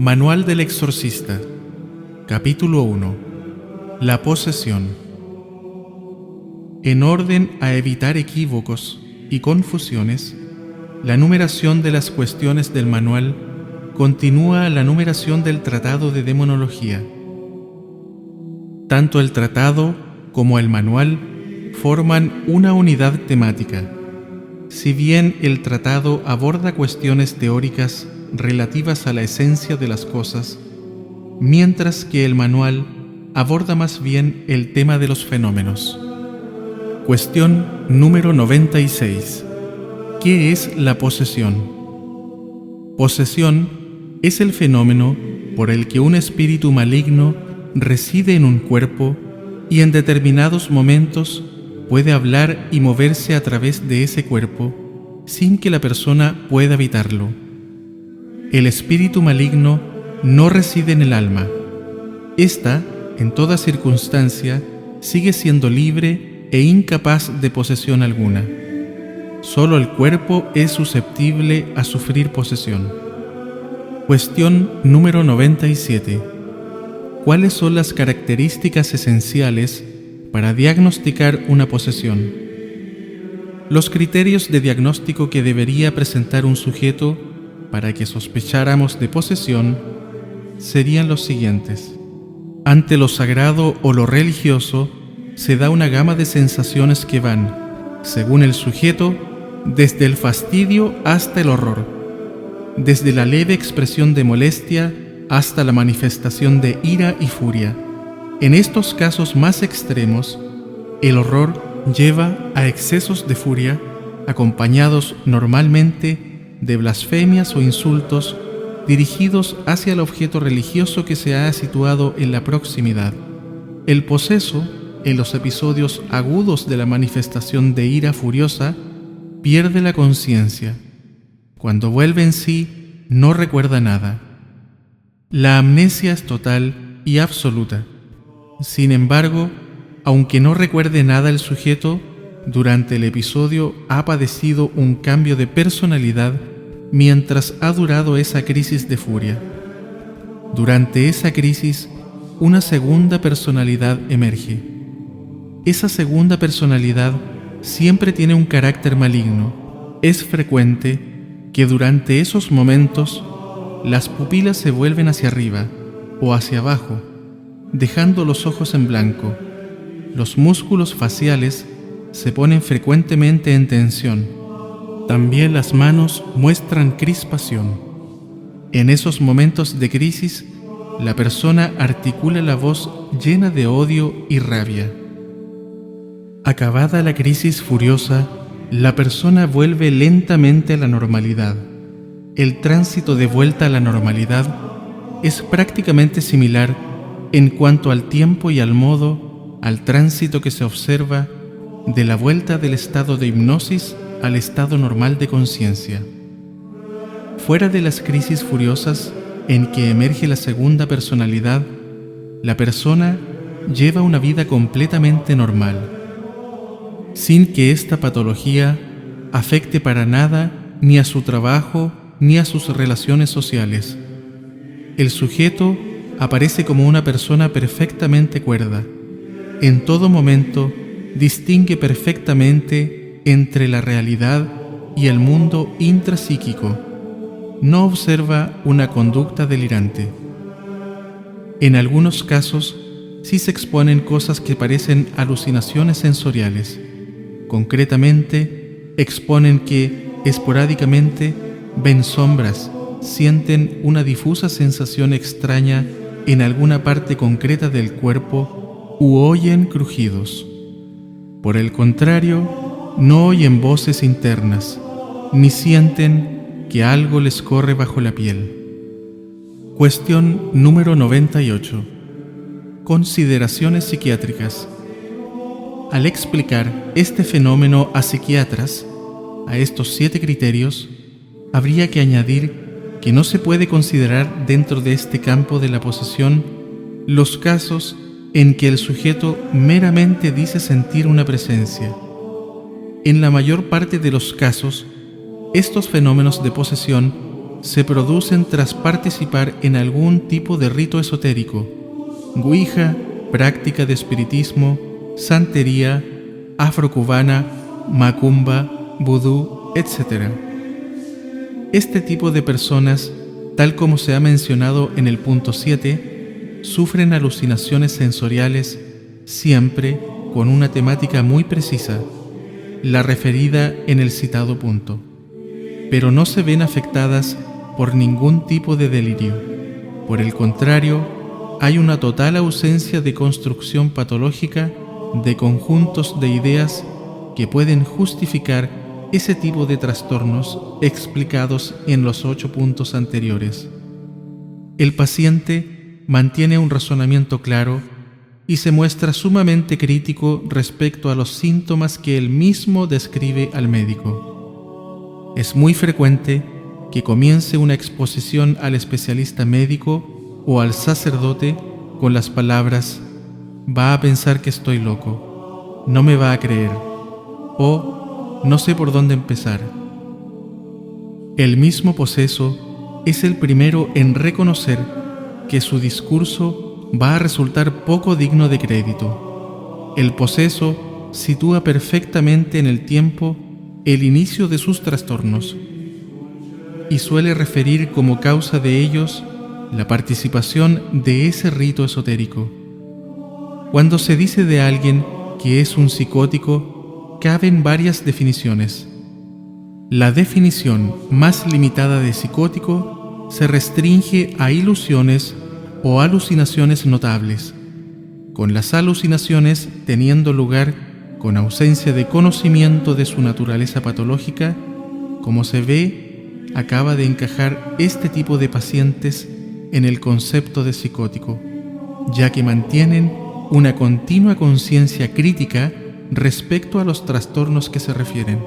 Manual del exorcista. Capítulo 1. La posesión. En orden a evitar equívocos y confusiones, la numeración de las cuestiones del manual continúa la numeración del tratado de demonología. Tanto el tratado como el manual forman una unidad temática. Si bien el tratado aborda cuestiones teóricas relativas a la esencia de las cosas, mientras que el manual aborda más bien el tema de los fenómenos. Cuestión número 96. ¿Qué es la posesión? Posesión es el fenómeno por el que un espíritu maligno reside en un cuerpo y en determinados momentos puede hablar y moverse a través de ese cuerpo sin que la persona pueda evitarlo. El espíritu maligno no reside en el alma. Ésta, en toda circunstancia, sigue siendo libre e incapaz de posesión alguna. Solo el cuerpo es susceptible a sufrir posesión. Cuestión número 97. ¿Cuáles son las características esenciales para diagnosticar una posesión? Los criterios de diagnóstico que debería presentar un sujeto para que sospecháramos de posesión serían los siguientes. Ante lo sagrado o lo religioso se da una gama de sensaciones que van, según el sujeto, desde el fastidio hasta el horror, desde la leve expresión de molestia hasta la manifestación de ira y furia. En estos casos más extremos, el horror lleva a excesos de furia, acompañados normalmente de blasfemias o insultos dirigidos hacia el objeto religioso que se ha situado en la proximidad. El poseso, en los episodios agudos de la manifestación de ira furiosa, pierde la conciencia. Cuando vuelve en sí, no recuerda nada. La amnesia es total y absoluta. Sin embargo, aunque no recuerde nada el sujeto, durante el episodio ha padecido un cambio de personalidad mientras ha durado esa crisis de furia. Durante esa crisis, una segunda personalidad emerge. Esa segunda personalidad siempre tiene un carácter maligno. Es frecuente que durante esos momentos las pupilas se vuelven hacia arriba o hacia abajo, dejando los ojos en blanco. Los músculos faciales se ponen frecuentemente en tensión. También las manos muestran crispación. En esos momentos de crisis, la persona articula la voz llena de odio y rabia. Acabada la crisis furiosa, la persona vuelve lentamente a la normalidad. El tránsito de vuelta a la normalidad es prácticamente similar en cuanto al tiempo y al modo al tránsito que se observa de la vuelta del estado de hipnosis al estado normal de conciencia. Fuera de las crisis furiosas en que emerge la segunda personalidad, la persona lleva una vida completamente normal, sin que esta patología afecte para nada ni a su trabajo ni a sus relaciones sociales. El sujeto aparece como una persona perfectamente cuerda. En todo momento distingue perfectamente entre la realidad y el mundo intrapsíquico. No observa una conducta delirante. En algunos casos sí se exponen cosas que parecen alucinaciones sensoriales. Concretamente, exponen que, esporádicamente, ven sombras, sienten una difusa sensación extraña en alguna parte concreta del cuerpo u oyen crujidos. Por el contrario, no oyen voces internas, ni sienten que algo les corre bajo la piel. Cuestión número 98. Consideraciones psiquiátricas. Al explicar este fenómeno a psiquiatras, a estos 7 criterios, habría que añadir que no se puede considerar dentro de este campo de la posesión los casos en que el sujeto meramente dice sentir una presencia. En la mayor parte de los casos, estos fenómenos de posesión se producen tras participar en algún tipo de rito esotérico, ouija, práctica de espiritismo, santería, afrocubana, macumba, vudú, etc. Este tipo de personas, tal como se ha mencionado en el punto 7, sufren alucinaciones sensoriales siempre con una temática muy precisa, la referida en el citado punto, pero no se ven afectadas por ningún tipo de delirio. Por el contrario, hay una total ausencia de construcción patológica de conjuntos de ideas que pueden justificar ese tipo de trastornos explicados en los 8 puntos anteriores. El paciente mantiene un razonamiento claro y se muestra sumamente crítico respecto a los síntomas que él mismo describe al médico. Es muy frecuente que comience una exposición al especialista médico o al sacerdote con las palabras: va a pensar que estoy loco, no me va a creer, o no sé por dónde empezar. El mismo poseso es el primero en reconocer que su discurso va a resultar poco digno de crédito. El poseso sitúa perfectamente en el tiempo el inicio de sus trastornos y suele referir como causa de ellos la participación de ese rito esotérico. Cuando se dice de alguien que es un psicótico, caben varias definiciones. La definición más limitada de psicótico se restringe a ilusiones o alucinaciones notables, con las alucinaciones teniendo lugar con ausencia de conocimiento de su naturaleza patológica. Como se ve, acaba de encajar este tipo de pacientes en el concepto de psicótico, ya que mantienen una continua conciencia crítica respecto a los trastornos que se refieren.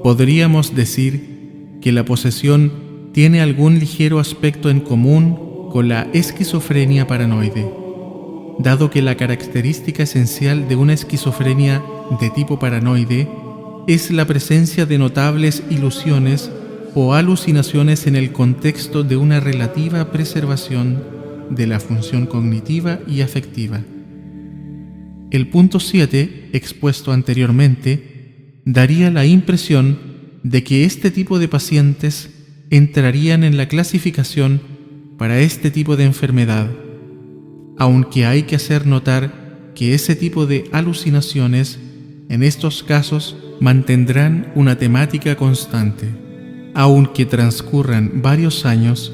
Podríamos decir que la posesión tiene algún ligero aspecto en común con la esquizofrenia paranoide, dado que la característica esencial de una esquizofrenia de tipo paranoide es la presencia de notables ilusiones o alucinaciones en el contexto de una relativa preservación de la función cognitiva y afectiva. El punto 7, expuesto anteriormente, daría la impresión de que este tipo de pacientes entrarían en la clasificación para este tipo de enfermedad, aunque hay que hacer notar que ese tipo de alucinaciones en estos casos mantendrán una temática constante. Aunque transcurran varios años,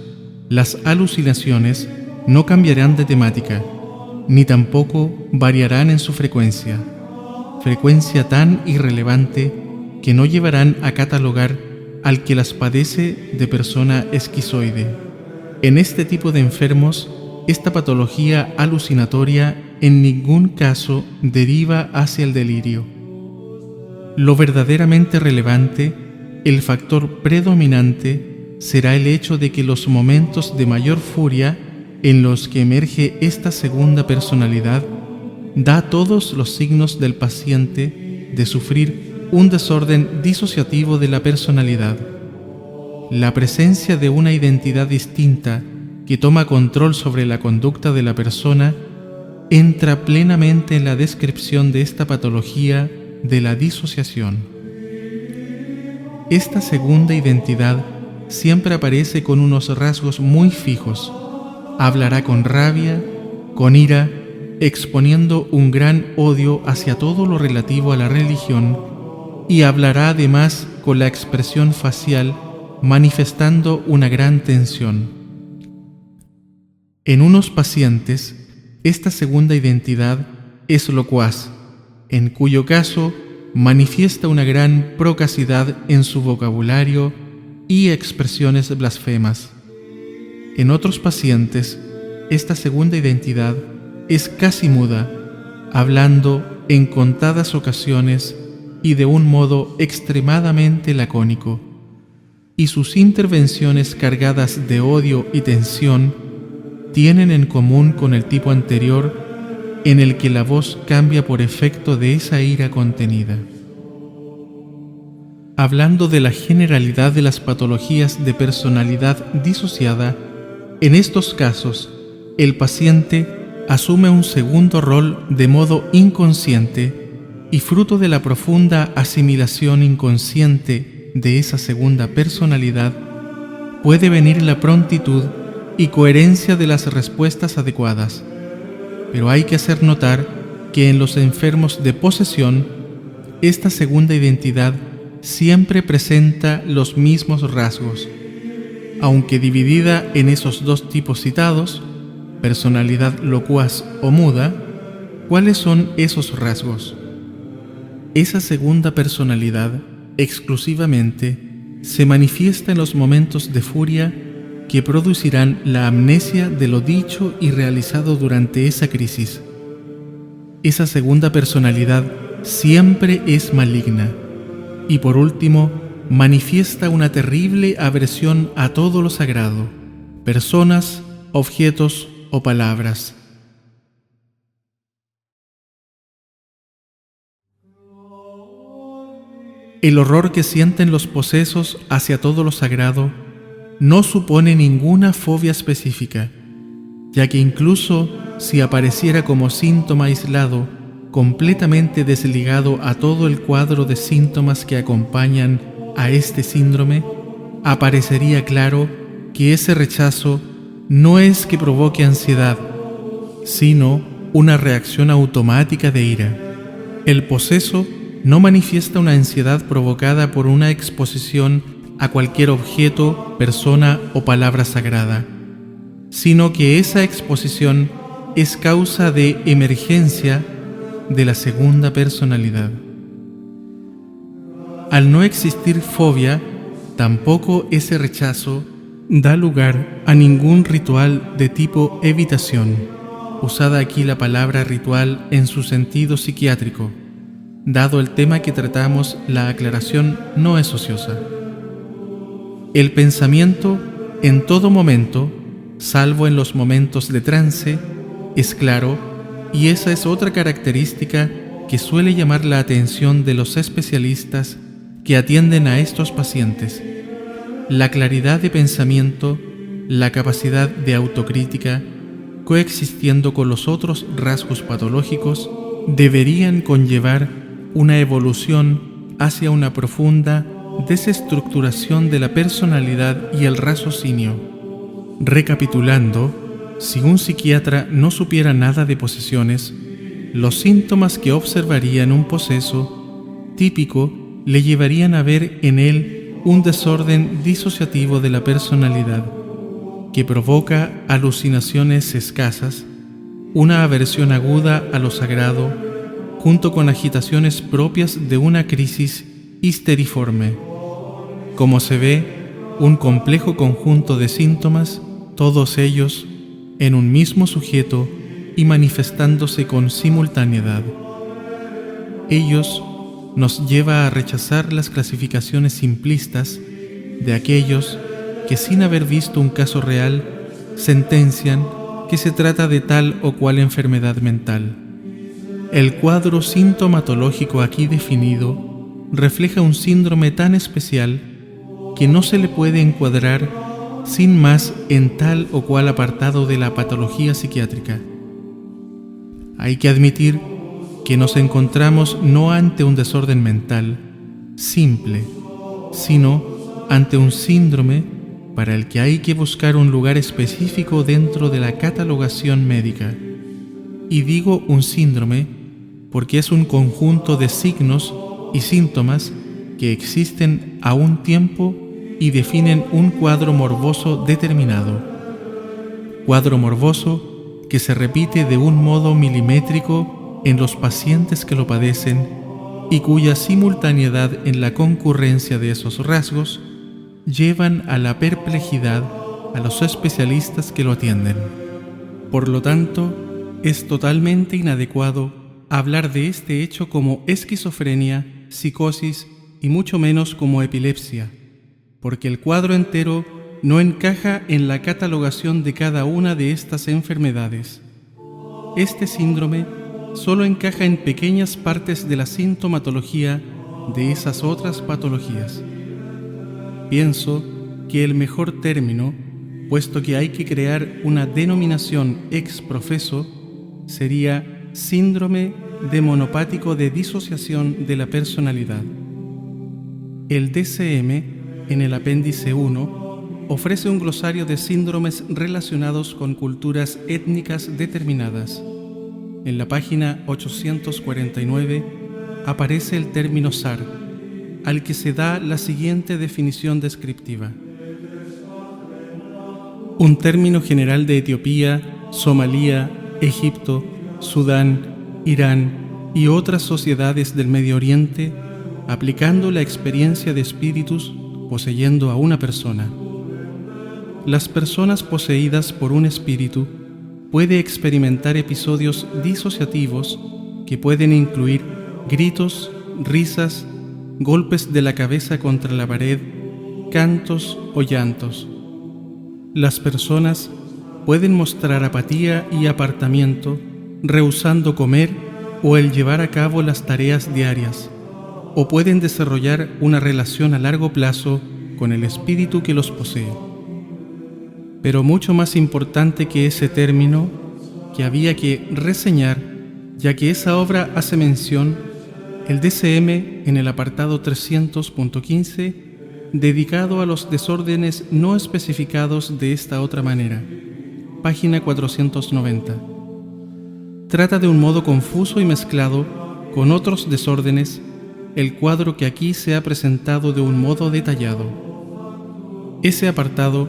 las alucinaciones no cambiarán de temática, ni tampoco variarán en su frecuencia tan irrelevante que no llevarán a catalogar al que las padece de persona esquizoide. En este tipo de enfermos, esta patología alucinatoria en ningún caso deriva hacia el delirio. Lo verdaderamente relevante, el factor predominante, será el hecho de que los momentos de mayor furia en los que emerge esta segunda personalidad da todos los signos del paciente de sufrir un desorden disociativo de la personalidad. La presencia de una identidad distinta que toma control sobre la conducta de la persona entra plenamente en la descripción de esta patología de la disociación. Esta segunda identidad siempre aparece con unos rasgos muy fijos. Hablará con rabia, con ira, exponiendo un gran odio hacia todo lo relativo a la religión, y hablará además con la expresión facial manifestando una gran tensión. En unos pacientes, esta segunda identidad es locuaz, en cuyo caso manifiesta una gran procacidad en su vocabulario y expresiones blasfemas. En otros pacientes, esta segunda identidad es casi muda, hablando en contadas ocasiones y de un modo extremadamente lacónico, y sus intervenciones cargadas de odio y tensión tienen en común con el tipo anterior, en el que la voz cambia por efecto de esa ira contenida. hablando de la generalidad de las patologías de personalidad disociada, en estos casos, el paciente asume un segundo rol de modo inconsciente y fruto de la profunda asimilación inconsciente de esa segunda personalidad, puede venir la prontitud y coherencia de las respuestas adecuadas. Pero hay que hacer notar que en los enfermos de posesión, esta segunda identidad siempre presenta los mismos rasgos, aunque dividida en esos dos tipos citados, personalidad locuaz o muda. ¿Cuáles son esos rasgos? Esa segunda personalidad, exclusivamente, se manifiesta en los momentos de furia que producirán la amnesia de lo dicho y realizado durante esa crisis. Esa segunda personalidad siempre es maligna y, por último, manifiesta una terrible aversión a todo lo sagrado, personas, objetos o palabras. El horror que sienten los posesos hacia todo lo sagrado no supone ninguna fobia específica, ya que incluso si apareciera como síntoma aislado, completamente desligado a todo el cuadro de síntomas que acompañan a este síndrome, aparecería claro que ese rechazo no es que provoque ansiedad, sino una reacción automática de ira. El poseso no manifiesta una ansiedad provocada por una exposición a cualquier objeto, persona o palabra sagrada, sino que esa exposición es causa de emergencia de la segunda personalidad. Al no existir fobia, tampoco ese rechazo da lugar a ningún ritual de tipo evitación, usada aquí la palabra ritual en su sentido psiquiátrico. Dado el tema que tratamos, la aclaración no es ociosa. El pensamiento, en todo momento, salvo en los momentos de trance, es claro, y esa es otra característica que suele llamar la atención de los especialistas que atienden a estos pacientes. La claridad de pensamiento, la capacidad de autocrítica, coexistiendo con los otros rasgos patológicos, deberían conllevar una evolución hacia una profunda desestructuración de la personalidad y el raciocinio. Recapitulando, si un psiquiatra no supiera nada de posesiones, los síntomas que observaría en un poseso típico le llevarían a ver en él un desorden disociativo de la personalidad, que provoca alucinaciones escasas, una aversión aguda a lo sagrado, junto con agitaciones propias de una crisis histeriforme. Como se ve, un complejo conjunto de síntomas, todos ellos en un mismo sujeto y manifestándose con simultaneidad. Ellos nos lleva a rechazar las clasificaciones simplistas de aquellos que, sin haber visto un caso real, sentencian que se trata de tal o cual enfermedad mental. El cuadro sintomatológico aquí definido refleja un síndrome tan especial que no se le puede encuadrar sin más en tal o cual apartado de la patología psiquiátrica. Hay que admitir que nos encontramos no ante un desorden mental simple, sino ante un síndrome para el que hay que buscar un lugar específico dentro de la catalogación médica. Y digo un síndrome porque es un conjunto de signos y síntomas que existen a un tiempo y definen un cuadro morboso determinado. Cuadro morboso que se repite de un modo milimétrico en los pacientes que lo padecen y cuya simultaneidad en la concurrencia de esos rasgos llevan a la perplejidad a los especialistas que lo atienden. Por lo tanto, es totalmente inadecuado hablar de este hecho como esquizofrenia, psicosis y mucho menos como epilepsia, porque el cuadro entero no encaja en la catalogación de cada una de estas enfermedades. Este síndrome solo encaja en pequeñas partes de la sintomatología de esas otras patologías. Pienso que el mejor término, puesto que hay que crear una denominación ex profeso, sería síndrome demonopático de disociación de la personalidad. El DSM, en el apéndice 1, ofrece un glosario de síndromes relacionados con culturas étnicas determinadas. En la página 849 aparece el término SAR, al que se da la siguiente definición descriptiva. Un término general de Etiopía, Somalia, Egipto, Sudán, Irán y otras sociedades del Medio Oriente, aplicando la experiencia de espíritus poseyendo a una persona. Las personas poseídas por un espíritu pueden experimentar episodios disociativos que pueden incluir gritos, risas, golpes de la cabeza contra la pared, cantos o llantos. Las personas pueden mostrar apatía y apartamiento, rehusando comer o el llevar a cabo las tareas diarias, o pueden desarrollar una relación a largo plazo con el espíritu que los posee. Pero mucho más importante que ese término, que había que reseñar, ya que esa obra hace mención, el DSM en el apartado 300.15, dedicado a los desórdenes no especificados de esta otra manera, página 490. Trata de un modo confuso y mezclado con otros desórdenes el cuadro que aquí se ha presentado de un modo detallado. Ese apartado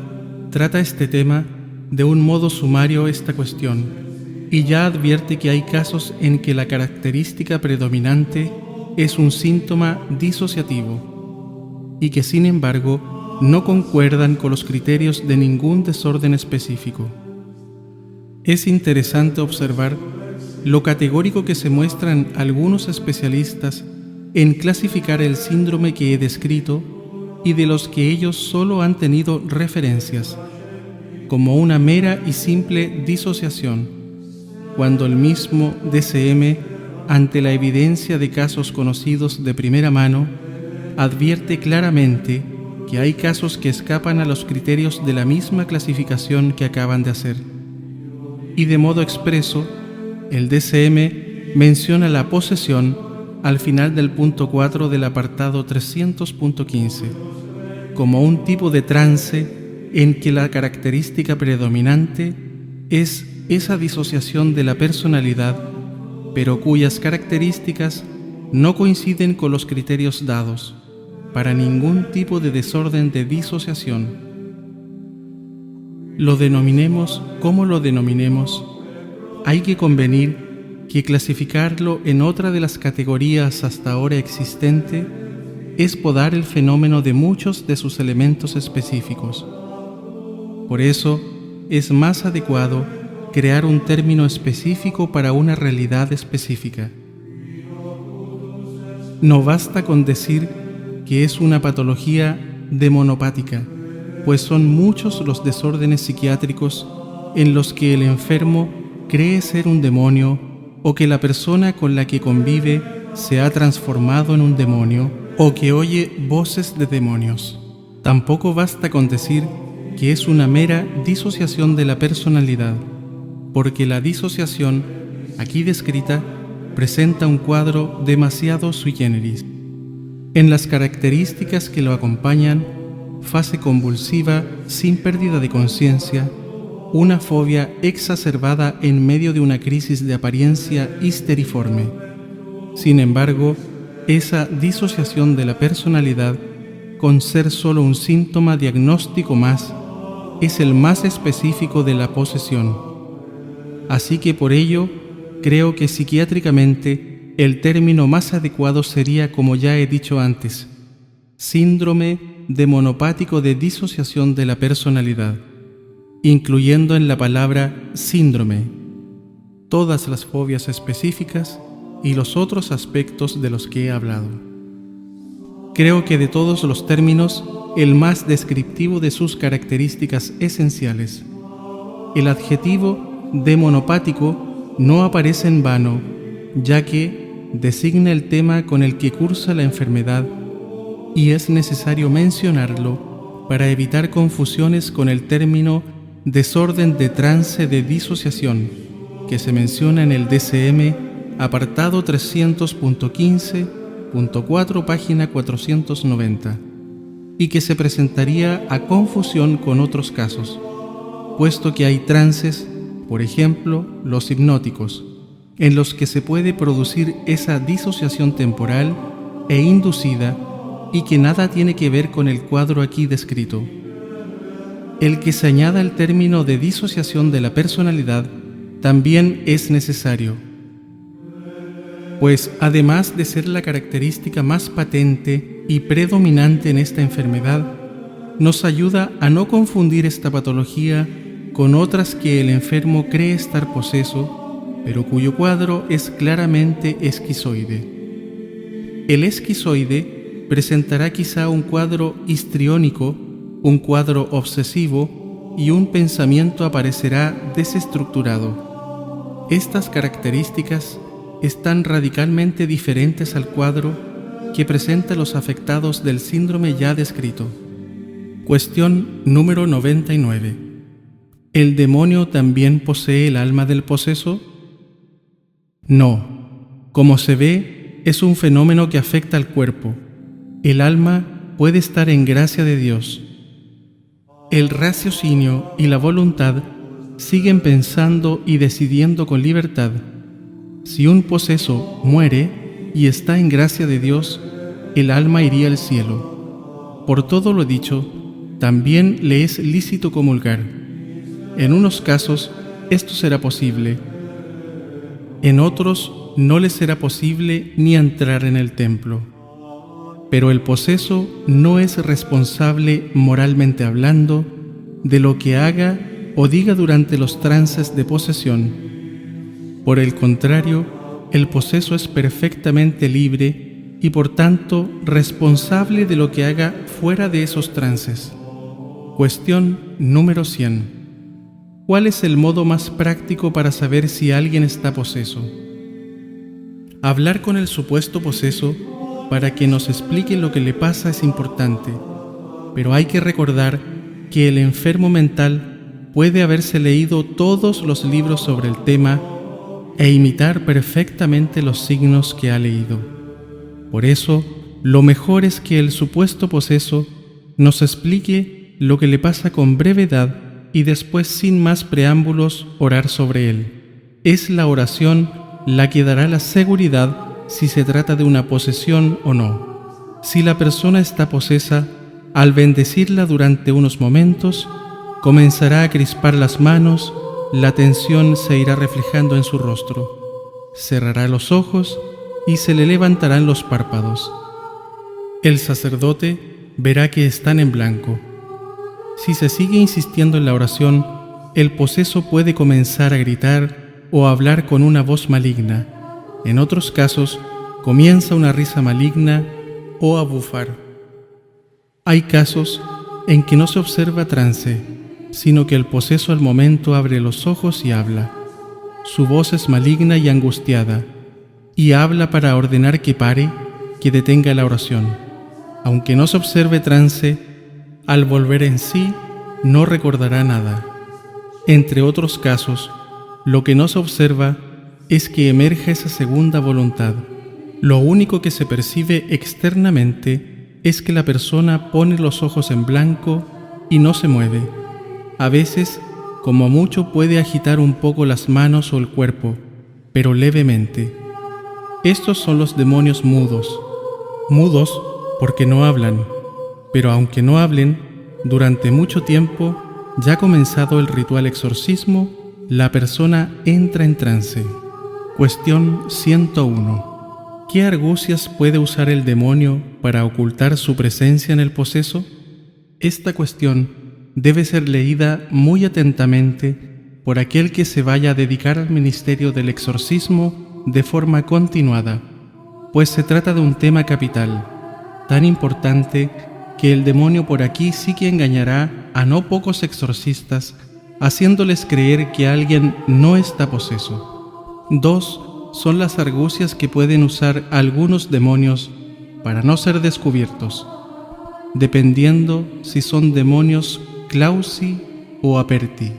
trata este tema de un modo sumario esta cuestión y ya advierte que hay casos en que la característica predominante es un síntoma disociativo y que sin embargo no concuerdan con los criterios de ningún desorden específico. Es interesante observar lo categórico que se muestran algunos especialistas en clasificar el síndrome que he descrito y de los que ellos solo han tenido referencias, como una mera y simple disociación, cuando el mismo DSM, ante la evidencia de casos conocidos de primera mano, advierte claramente que hay casos que escapan a los criterios de la misma clasificación que acaban de hacer. Y de modo expreso, el DSM menciona la posesión al final del punto 4 del apartado 300.15, como un tipo de trance en que la característica predominante es esa disociación de la personalidad, pero cuyas características no coinciden con los criterios dados para ningún tipo de desorden de disociación. Lo denominemos como lo denominemos, hay que convenir que clasificarlo en otra de las categorías hasta ahora existente es podar el fenómeno de muchos de sus elementos específicos. Por eso, es más adecuado crear un término específico para una realidad específica. No basta con decir que es una patología demonopática, pues son muchos los desórdenes psiquiátricos en los que el enfermo cree ser un demonio o que la persona con la que convive se ha transformado en un demonio o que oye voces de demonios. Tampoco basta con decir que es una mera disociación de la personalidad, porque la disociación, aquí descrita, presenta un cuadro demasiado sui generis. En las características que lo acompañan, fase convulsiva sin pérdida de conciencia, una fobia exacerbada en medio de una crisis de apariencia histeriforme. Sin embargo, esa disociación de la personalidad, con ser solo un síntoma diagnóstico más, es el más específico de la posesión. Así que por ello, creo que psiquiátricamente el término más adecuado sería, como ya he dicho antes, síndrome demonopático de disociación de la personalidad, incluyendo en la palabra síndrome todas las fobias específicas y los otros aspectos de los que he hablado. Creo que de todos los términos, el más descriptivo de sus características esenciales, el adjetivo demonopático no aparece en vano, ya que designa el tema con el que cursa la enfermedad y es necesario mencionarlo para evitar confusiones con el término desorden de trance de disociación que se menciona en el DCM, apartado 300.15.4, página 490, y que se presentaría a confusión con otros casos, puesto que hay trances, por ejemplo, los hipnóticos, en los que se puede producir esa disociación temporal e inducida y que nada tiene que ver con el cuadro aquí descrito. El que se añada el término de disociación de la personalidad también es necesario, pues además de ser la característica más patente y predominante en esta enfermedad, nos ayuda a no confundir esta patología con otras que el enfermo cree estar poseso, pero cuyo cuadro es claramente esquizoide. El esquizoide presentará quizá un cuadro histriónico, un cuadro obsesivo y un pensamiento aparecerá desestructurado. Estas características están radicalmente diferentes al cuadro que presenta los afectados del síndrome ya descrito. Cuestión número 99. ¿El demonio también posee el alma del poseso? No. Como se ve, es un fenómeno que afecta al cuerpo. El alma puede estar en gracia de Dios. El raciocinio y la voluntad siguen pensando y decidiendo con libertad. Si un poseso muere y está en gracia de Dios, el alma iría al cielo. Por todo lo dicho, también le es lícito comulgar. En unos casos, esto será posible. En otros, no le será posible ni entrar en el templo. Pero el poseso no es responsable, moralmente hablando, de lo que haga o diga durante los trances de posesión. Por el contrario, el poseso es perfectamente libre y por tanto responsable de lo que haga fuera de esos trances. Cuestión número 100. ¿Cuál es el modo más práctico para saber si alguien está poseso? Hablar con el supuesto poseso para que nos explique lo que le pasa es importante, pero hay que recordar que el enfermo mental puede haberse leído todos los libros sobre el tema e imitar perfectamente los signos que ha leído. Por eso, lo mejor es que el supuesto poseso nos explique lo que le pasa con brevedad y después, sin más preámbulos, orar sobre él. Es la oración la que dará la seguridad si se trata de una posesión o no. Si la persona está posesa, al bendecirla durante unos momentos, comenzará a crispar las manos, la tensión se irá reflejando en su rostro, cerrará los ojos y se le levantarán los párpados. El sacerdote verá que están en blanco. Si se sigue insistiendo en la oración, el poseso puede comenzar a gritar o a hablar con una voz maligna. En otros casos, comienza una risa maligna o a bufar. Hay casos en que no se observa trance, sino que el poseso al momento abre los ojos y habla. Su voz es maligna y angustiada, y habla para ordenar que pare, que detenga la oración. Aunque no se observe trance, al volver en sí, no recordará nada. Entre otros casos, lo que no se observa es que emerge esa segunda voluntad. Lo único que se percibe externamente es que la persona pone los ojos en blanco y no se mueve. A veces, como mucho, puede agitar un poco las manos o el cuerpo, pero levemente. Estos son los demonios mudos. Mudos porque no hablan, pero aunque no hablen, durante mucho tiempo, ya comenzado el ritual exorcismo, la persona entra en trance. Cuestión 101. ¿Qué argucias puede usar el demonio para ocultar su presencia en el poseso? Esta cuestión debe ser leída muy atentamente por aquel que se vaya a dedicar al ministerio del exorcismo de forma continuada, pues se trata de un tema capital, tan importante que el demonio por aquí sí que engañará a no pocos exorcistas, haciéndoles creer que alguien no está poseso. 2. son las argucias que pueden usar algunos demonios para no ser descubiertos, dependiendo si son demonios clausi o aperti.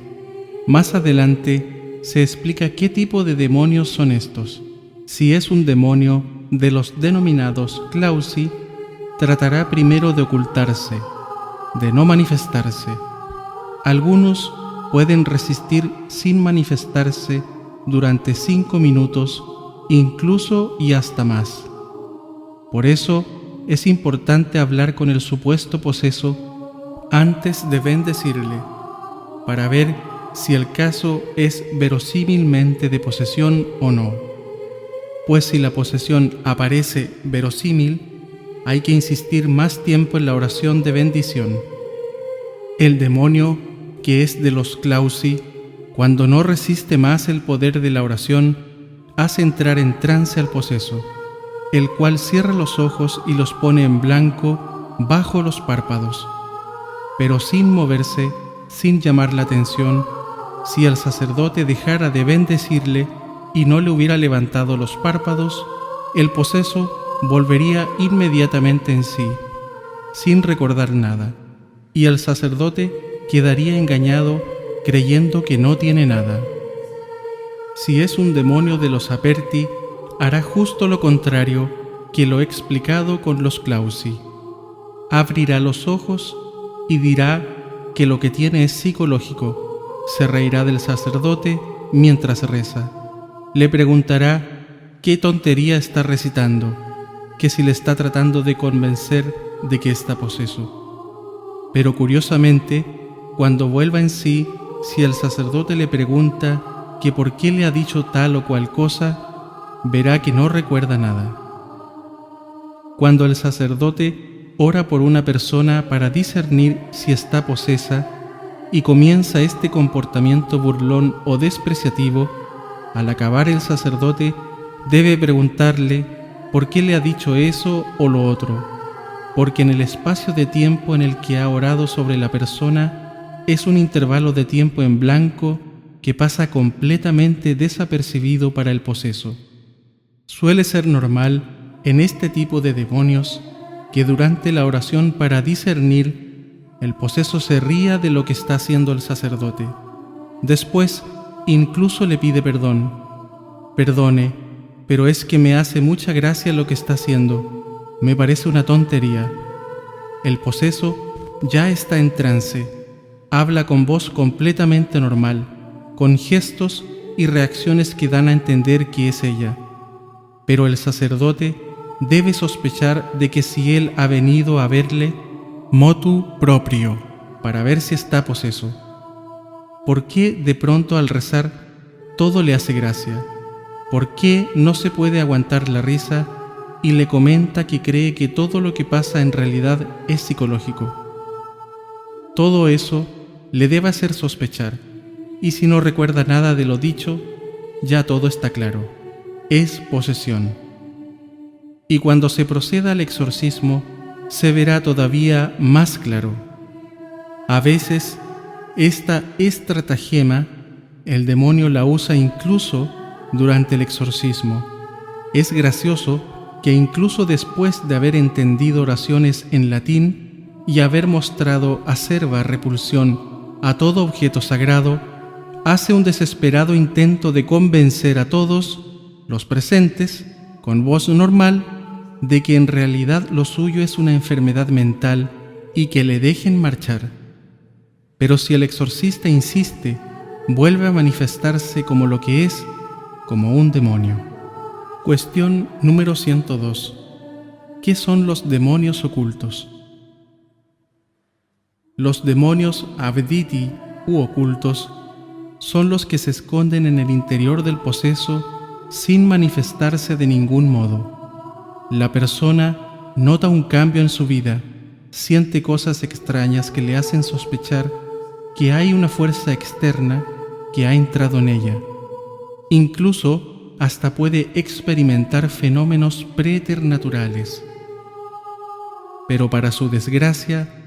Más adelante se explica qué tipo de demonios son estos. Si es un demonio de los denominados clausi, tratará primero de ocultarse, de no manifestarse. Algunos pueden resistir sin manifestarse durante 5 minutos, incluso y hasta más. Por eso es importante hablar con el supuesto poseso antes de bendecirle, para ver si el caso es verosímilmente de posesión o no. Pues si la posesión aparece verosímil, hay que insistir más tiempo en la oración de bendición. El demonio, que es de los clausi, cuando no resiste más el poder de la oración, hace entrar en trance al poseso, el cual cierra los ojos y los pone en blanco bajo los párpados, pero sin moverse, sin llamar la atención. Si el sacerdote dejara de bendecirle y no le hubiera levantado los párpados, el poseso volvería inmediatamente en sí, sin recordar nada, y el sacerdote quedaría engañado creyendo que no tiene nada. Si es un demonio de los aperti, hará justo lo contrario que lo he explicado con los clausi. Abrirá los ojos y dirá que lo que tiene es psicológico. Se reirá del sacerdote mientras reza. Le preguntará qué tontería está recitando, que si le está tratando de convencer de que está poseso. Pero curiosamente, cuando vuelva en sí, si el sacerdote le pregunta que por qué le ha dicho tal o cual cosa, verá que no recuerda nada. Cuando el sacerdote ora por una persona para discernir si está posesa y comienza este comportamiento burlón o despreciativo, al acabar el sacerdote debe preguntarle por qué le ha dicho eso o lo otro, porque en el espacio de tiempo en el que ha orado sobre la persona es un intervalo de tiempo en blanco que pasa completamente desapercibido para el poseso. Suele ser normal en este tipo de demonios que durante la oración para discernir, el poseso se ría de lo que está haciendo el sacerdote. Después, incluso le pide perdón. Perdone, pero es que me hace mucha gracia lo que está haciendo. Me parece una tontería. El poseso ya está en trance. Habla con voz completamente normal, con gestos y reacciones que dan a entender que es ella. Pero el sacerdote debe sospechar de que si él ha venido a verle, motu proprio, para ver si está poseso. ¿Por qué de pronto al rezar todo le hace gracia? ¿Por qué no se puede aguantar la risa y le comenta que cree que todo lo que pasa en realidad es psicológico? Todo eso le debe hacer sospechar, y si no recuerda nada de lo dicho, ya todo está claro. Es posesión. Y cuando se proceda al exorcismo, se verá todavía más claro. A veces, esta estratagema, el demonio la usa incluso durante el exorcismo. Es gracioso que incluso después de haber entendido oraciones en latín y haber mostrado acerba repulsión a todo objeto sagrado, hace un desesperado intento de convencer a todos los presentes, con voz normal, de que en realidad lo suyo es una enfermedad mental y que le dejen marchar. Pero si el exorcista insiste, vuelve a manifestarse como lo que es, como un demonio. Cuestión número 102. ¿Qué son los demonios ocultos? Los demonios abditi u ocultos son los que se esconden en el interior del poseso sin manifestarse de ningún modo. La persona nota un cambio en su vida, siente cosas extrañas que le hacen sospechar que hay una fuerza externa que ha entrado en ella. Incluso hasta puede experimentar fenómenos preternaturales. Pero para su desgracia,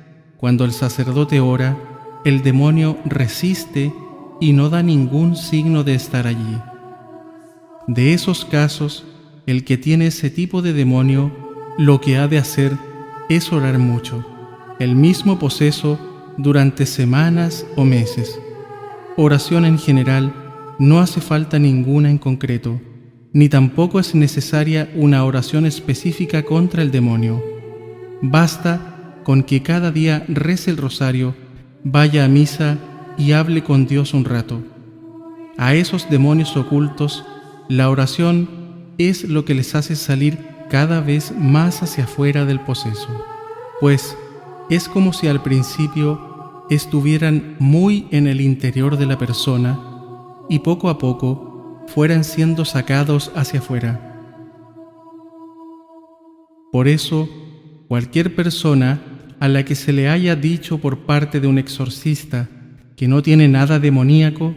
cuando el sacerdote ora, el demonio resiste y no da ningún signo de estar allí. De esos casos, el que tiene ese tipo de demonio, lo que ha de hacer es orar mucho, el mismo poseso durante semanas o meses. Oración en general, no hace falta ninguna en concreto, ni tampoco es necesaria una oración específica contra el demonio. Basta con que cada día rece el rosario, vaya a misa y hable con Dios un rato. A esos demonios ocultos, la oración es lo que les hace salir cada vez más hacia afuera del poseso, pues es como si al principio estuvieran muy en el interior de la persona y poco a poco fueran siendo sacados hacia afuera. Por eso, cualquier persona a la que se le haya dicho por parte de un exorcista que no tiene nada demoníaco,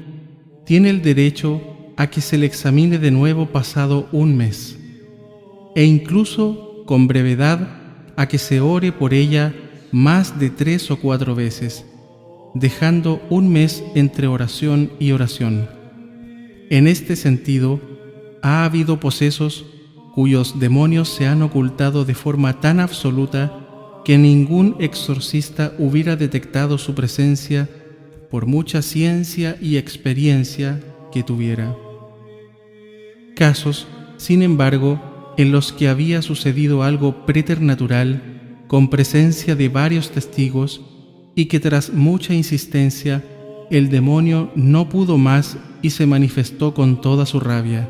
tiene el derecho a que se le examine de nuevo pasado un mes, e incluso con brevedad a que se ore por ella más de 3 o 4 veces, dejando un mes entre oración y oración. En este sentido, ha habido posesos cuyos demonios se han ocultado de forma tan absoluta que ningún exorcista hubiera detectado su presencia por mucha ciencia y experiencia que tuviera. Casos, sin embargo, en los que había sucedido algo preternatural con presencia de varios testigos y que tras mucha insistencia el demonio no pudo más y se manifestó con toda su rabia,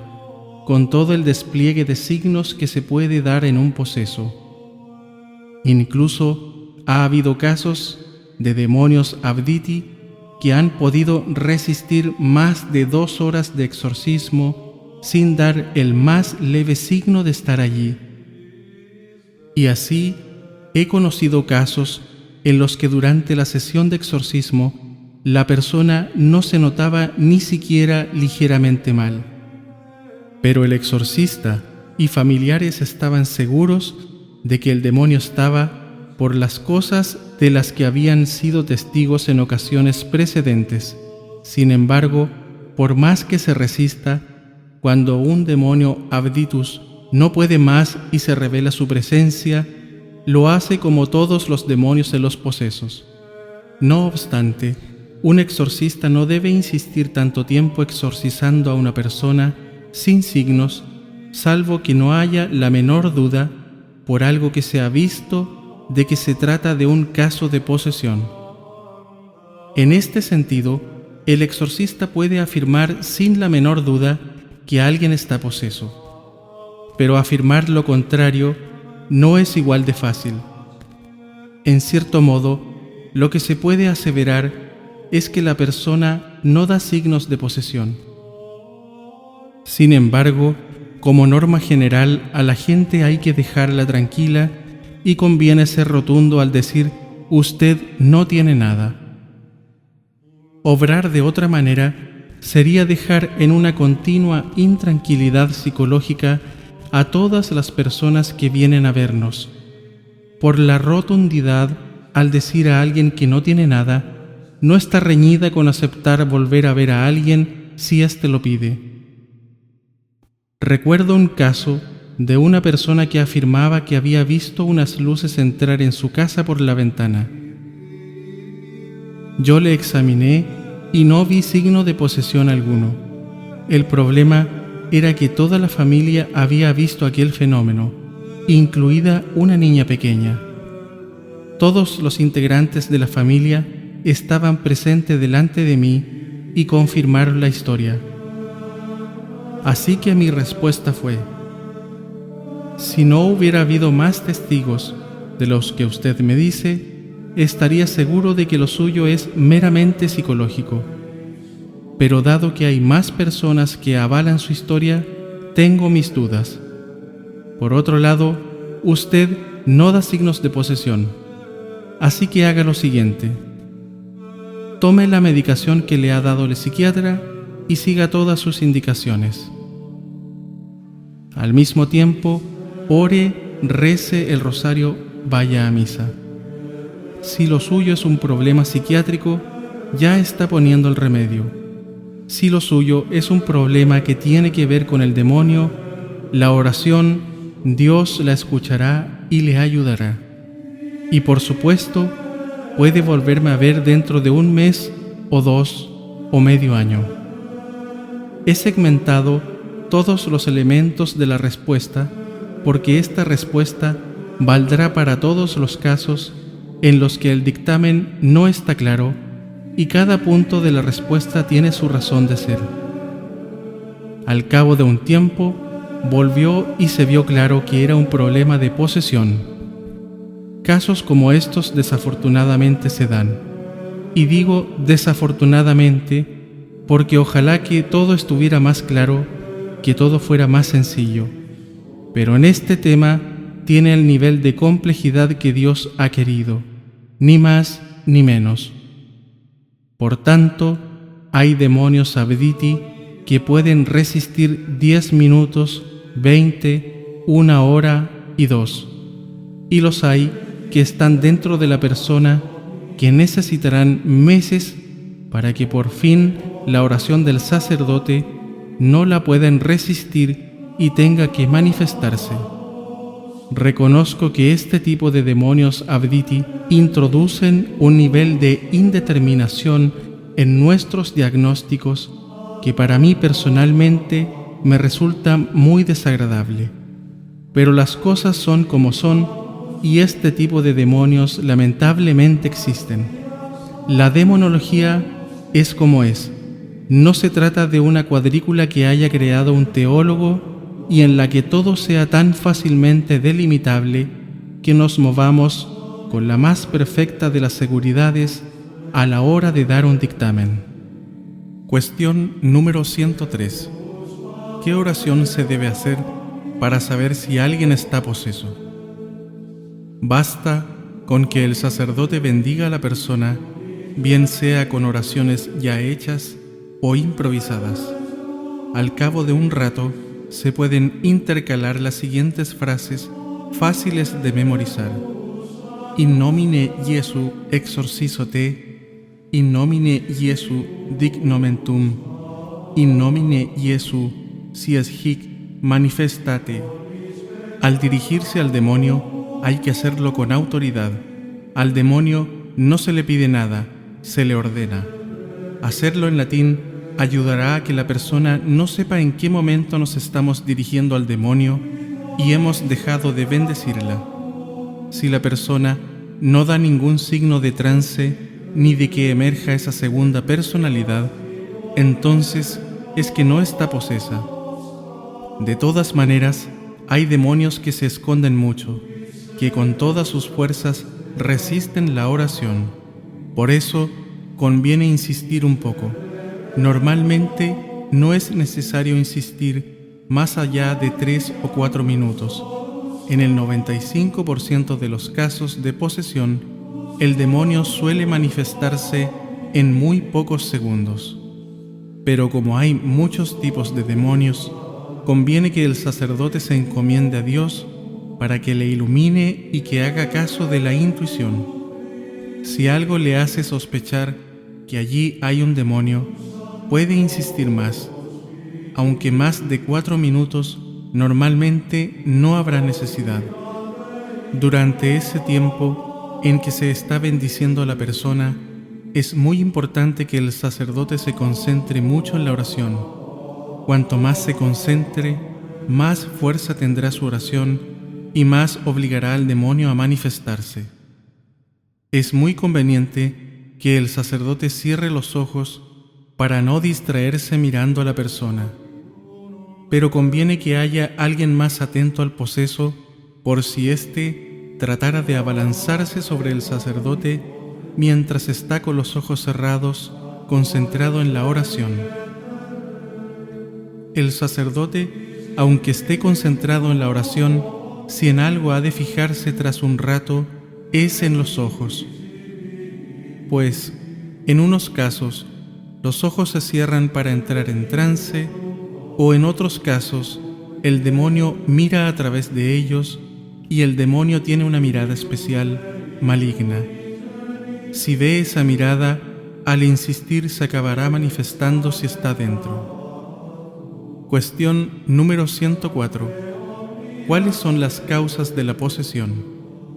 con todo el despliegue de signos que se puede dar en un poseso. Incluso ha habido casos de demonios abditi que han podido resistir más de 2 horas de exorcismo sin dar el más leve signo de estar allí. Y así he conocido casos en los que durante la sesión de exorcismo la persona no se notaba ni siquiera ligeramente mal, pero el exorcista y familiares estaban seguros de que el demonio estaba por las cosas de las que habían sido testigos en ocasiones precedentes. Sin embargo, por más que se resista, cuando un demonio abditus no puede más y se revela su presencia, lo hace como todos los demonios en los posesos. No obstante, un exorcista no debe insistir tanto tiempo exorcizando a una persona sin signos, salvo que no haya la menor duda, por algo que se ha visto, de que se trata de un caso de posesión. En este sentido, el exorcista puede afirmar sin la menor duda que alguien está poseso, pero afirmar lo contrario no es igual de fácil. En cierto modo, lo que se puede aseverar es que la persona no da signos de posesión. Sin embargo, como norma general, a la gente hay que dejarla tranquila y conviene ser rotundo al decir: usted no tiene nada. Obrar de otra manera sería dejar en una continua intranquilidad psicológica a todas las personas que vienen a vernos. Por la rotundidad, al decir a alguien que no tiene nada, no está reñida con aceptar volver a ver a alguien si éste lo pide. Recuerdo un caso de una persona que afirmaba que había visto unas luces entrar en su casa por la ventana. Yo le examiné y no vi signo de posesión alguno. El problema era que toda la familia había visto aquel fenómeno, incluida una niña pequeña. Todos los integrantes de la familia estaban presentes delante de mí y confirmaron la historia. Así que mi respuesta fue: si no hubiera habido más testigos de los que usted me dice, estaría seguro de que lo suyo es meramente psicológico. Pero dado que hay más personas que avalan su historia, tengo mis dudas. Por otro lado, usted no da signos de posesión, así que haga lo siguiente: tome la medicación que le ha dado el psiquiatra y siga todas sus indicaciones. Al mismo tiempo, ore, rece el rosario, vaya a misa. Si lo suyo es un problema psiquiátrico, ya está poniendo el remedio. Si lo suyo es un problema que tiene que ver con el demonio, la oración, Dios la escuchará y le ayudará. Y por supuesto, puede volverme a ver dentro de un mes o 2 o medio año. He segmentado todos los elementos de la respuesta porque esta respuesta valdrá para todos los casos en los que el dictamen no está claro y cada punto de la respuesta tiene su razón de ser. Al cabo de un tiempo, volvió y se vio claro que era un problema de posesión. Casos como estos desafortunadamente se dan. Y digo desafortunadamente porque ojalá que todo estuviera más claro, que todo fuera más sencillo. Pero en este tema tiene el nivel de complejidad que Dios ha querido, ni más ni menos. Por tanto, hay demonios abditi que pueden resistir 10 minutos, 20, 1 hora y 2. Y los hay que están dentro de la persona que necesitarán meses para que por fin la oración del sacerdote no la puedan resistir y tenga que manifestarse. Reconozco que este tipo de demonios abditi introducen un nivel de indeterminación en nuestros diagnósticos que para mí personalmente me resulta muy desagradable. Pero las cosas son como son y este tipo de demonios lamentablemente existen. La demonología es como es. No se trata de una cuadrícula que haya creado un teólogo y en la que todo sea tan fácilmente delimitable que nos movamos con la más perfecta de las seguridades a la hora de dar un dictamen. Cuestión número 103. ¿Qué oración se debe hacer para saber si alguien está poseso? Basta con que el sacerdote bendiga a la persona, bien sea con oraciones ya hechas o improvisadas. Al cabo de un rato, se pueden intercalar las siguientes frases fáciles de memorizar. In nomine Iesu exorcizo te, in nomine Iesu dic nomen tum, in nomine Iesu si es hic manifestate. Al dirigirse al demonio hay que hacerlo con autoridad. Al demonio no se le pide nada, se le ordena. Hacerlo en latín ayudará a que la persona no sepa en qué momento nos estamos dirigiendo al demonio y hemos dejado de bendecirla. Si la persona no da ningún signo de trance ni de que emerja esa segunda personalidad, entonces es que no está posesa. De todas maneras, hay demonios que se esconden mucho, que con todas sus fuerzas resisten la oración. Por eso, conviene insistir un poco. Normalmente no es necesario insistir más allá de 3 o 4 minutos. En el 95% de los casos de posesión, el demonio suele manifestarse en muy pocos segundos. Pero como hay muchos tipos de demonios, conviene que el sacerdote se encomiende a Dios para que le ilumine y que haga caso de la intuición. Si algo le hace sospechar que allí hay un demonio, puede insistir más, aunque más de 4 minutos normalmente no habrá necesidad. Durante ese tiempo en que se está bendiciendo a la persona, es muy importante que el sacerdote se concentre mucho en la oración. Cuanto más se concentre, más fuerza tendrá su oración y más obligará al demonio a manifestarse. Es muy conveniente que el sacerdote cierre los ojos para no distraerse mirando a la persona. Pero conviene que haya alguien más atento al poseso por si éste tratara de abalanzarse sobre el sacerdote mientras está con los ojos cerrados, concentrado en la oración. El sacerdote, aunque esté concentrado en la oración, si en algo ha de fijarse tras un rato, es en los ojos. Pues, en unos casos, los ojos se cierran para entrar en trance, o en otros casos, el demonio mira a través de ellos y el demonio tiene una mirada especial, maligna. Si ve esa mirada, al insistir se acabará manifestando si está dentro. Cuestión número 104. ¿Cuáles son las causas de la posesión?